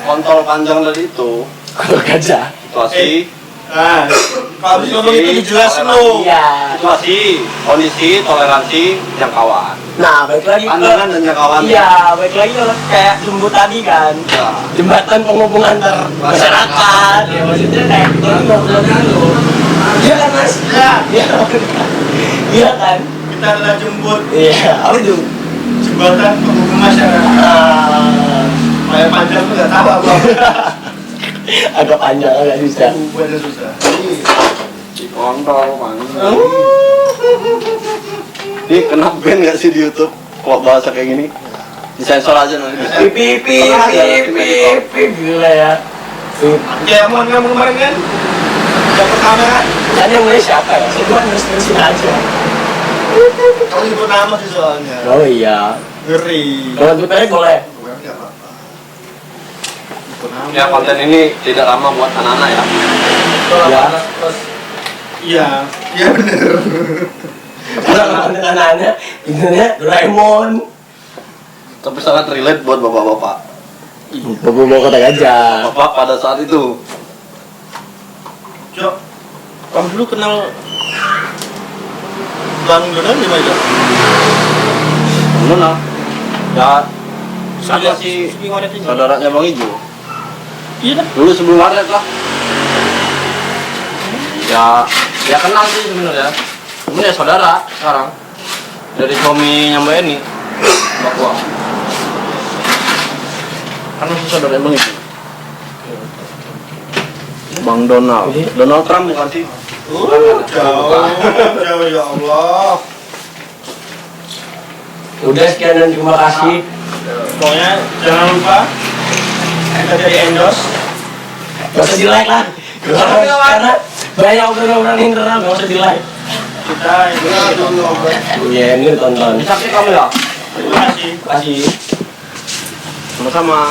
[SPEAKER 2] Kontol panjang tadi itu
[SPEAKER 1] Kalau gajah.
[SPEAKER 2] situasi,
[SPEAKER 3] Nah, kalau habis ngomong itu dijelasin lo.
[SPEAKER 1] Iya.
[SPEAKER 2] situasi, kondisi, toleransi, jangkauan.
[SPEAKER 1] Nah, balik lagi
[SPEAKER 2] Pandangan dan jangkauan.
[SPEAKER 1] Iya, balik lagi kalau kayak jumbo tadi kan.
[SPEAKER 2] Ya.
[SPEAKER 1] Jembatan penghubung antar masyarakat. Ya maksudnya kayak gitu nggak perlu. Iya kan Mas? Iya. Iya kan?
[SPEAKER 3] Kita adalah jemput
[SPEAKER 1] Iya. Apa itu?
[SPEAKER 3] jembatan penghubung masyarakat. Kayak panjang tuh nggak tahu apa.
[SPEAKER 1] Agak panjang, agak susah.
[SPEAKER 3] Buatnya susah.
[SPEAKER 2] Kontol panjang. Ini kena ban gak sih di YouTube? Kalau bahasa kayak gini disensor aja nanti.
[SPEAKER 1] Pip gila ya.
[SPEAKER 3] Kayak mau kamu kemarin kan? Yang pertama kan?
[SPEAKER 1] Tadi yang mulai siapa ya? Saya cuma terus-terusin aja.
[SPEAKER 3] Kamu nyebut nama sih soalnya.
[SPEAKER 1] Oh iya.
[SPEAKER 3] Ngeri.
[SPEAKER 1] Kalau Twitternya boleh.
[SPEAKER 3] Nggak apa-apa. Nyebut nama.
[SPEAKER 2] Ya konten ini tidak ramah buat anak-anak ya.
[SPEAKER 1] Ya.
[SPEAKER 3] Iya. Iya bener.
[SPEAKER 1] Kalau konten anak-anak, intinya Doraemon.
[SPEAKER 2] Tapi sangat relate buat bapak-bapak.
[SPEAKER 1] Bawa kota gajah.
[SPEAKER 2] Bapak pada saat itu.
[SPEAKER 3] Cok, kamu dulu kenal Bang Donald di mana?
[SPEAKER 2] Belum lah. Ya,
[SPEAKER 3] Sama
[SPEAKER 2] si
[SPEAKER 3] si Waret ini.
[SPEAKER 2] saudaranya Bang Ijo.
[SPEAKER 3] Iya kan?
[SPEAKER 2] Dulu sebelum Waret lah. Ya kenal sih sebenarnya. Cuman ya saudara sekarang. Dari suami Mbak Eni. Mbak Wah. Kan masih saudara Bang Ijo. Bang Donald. Donald Trump bukan sih?
[SPEAKER 3] Jauh ya Allah.
[SPEAKER 1] Udah sekian dan terima kasih.
[SPEAKER 3] Pokoknya jangan lupa kita jadi endorse.
[SPEAKER 1] Gak usah di like lah. Karena banyak obrolan internal, gak usah di like.
[SPEAKER 3] Kita ini dulu.
[SPEAKER 1] Iya, ini tonton.
[SPEAKER 2] Bisa sih kamu ya?
[SPEAKER 3] Terima kasih.
[SPEAKER 1] Kasih.
[SPEAKER 2] Sama-sama.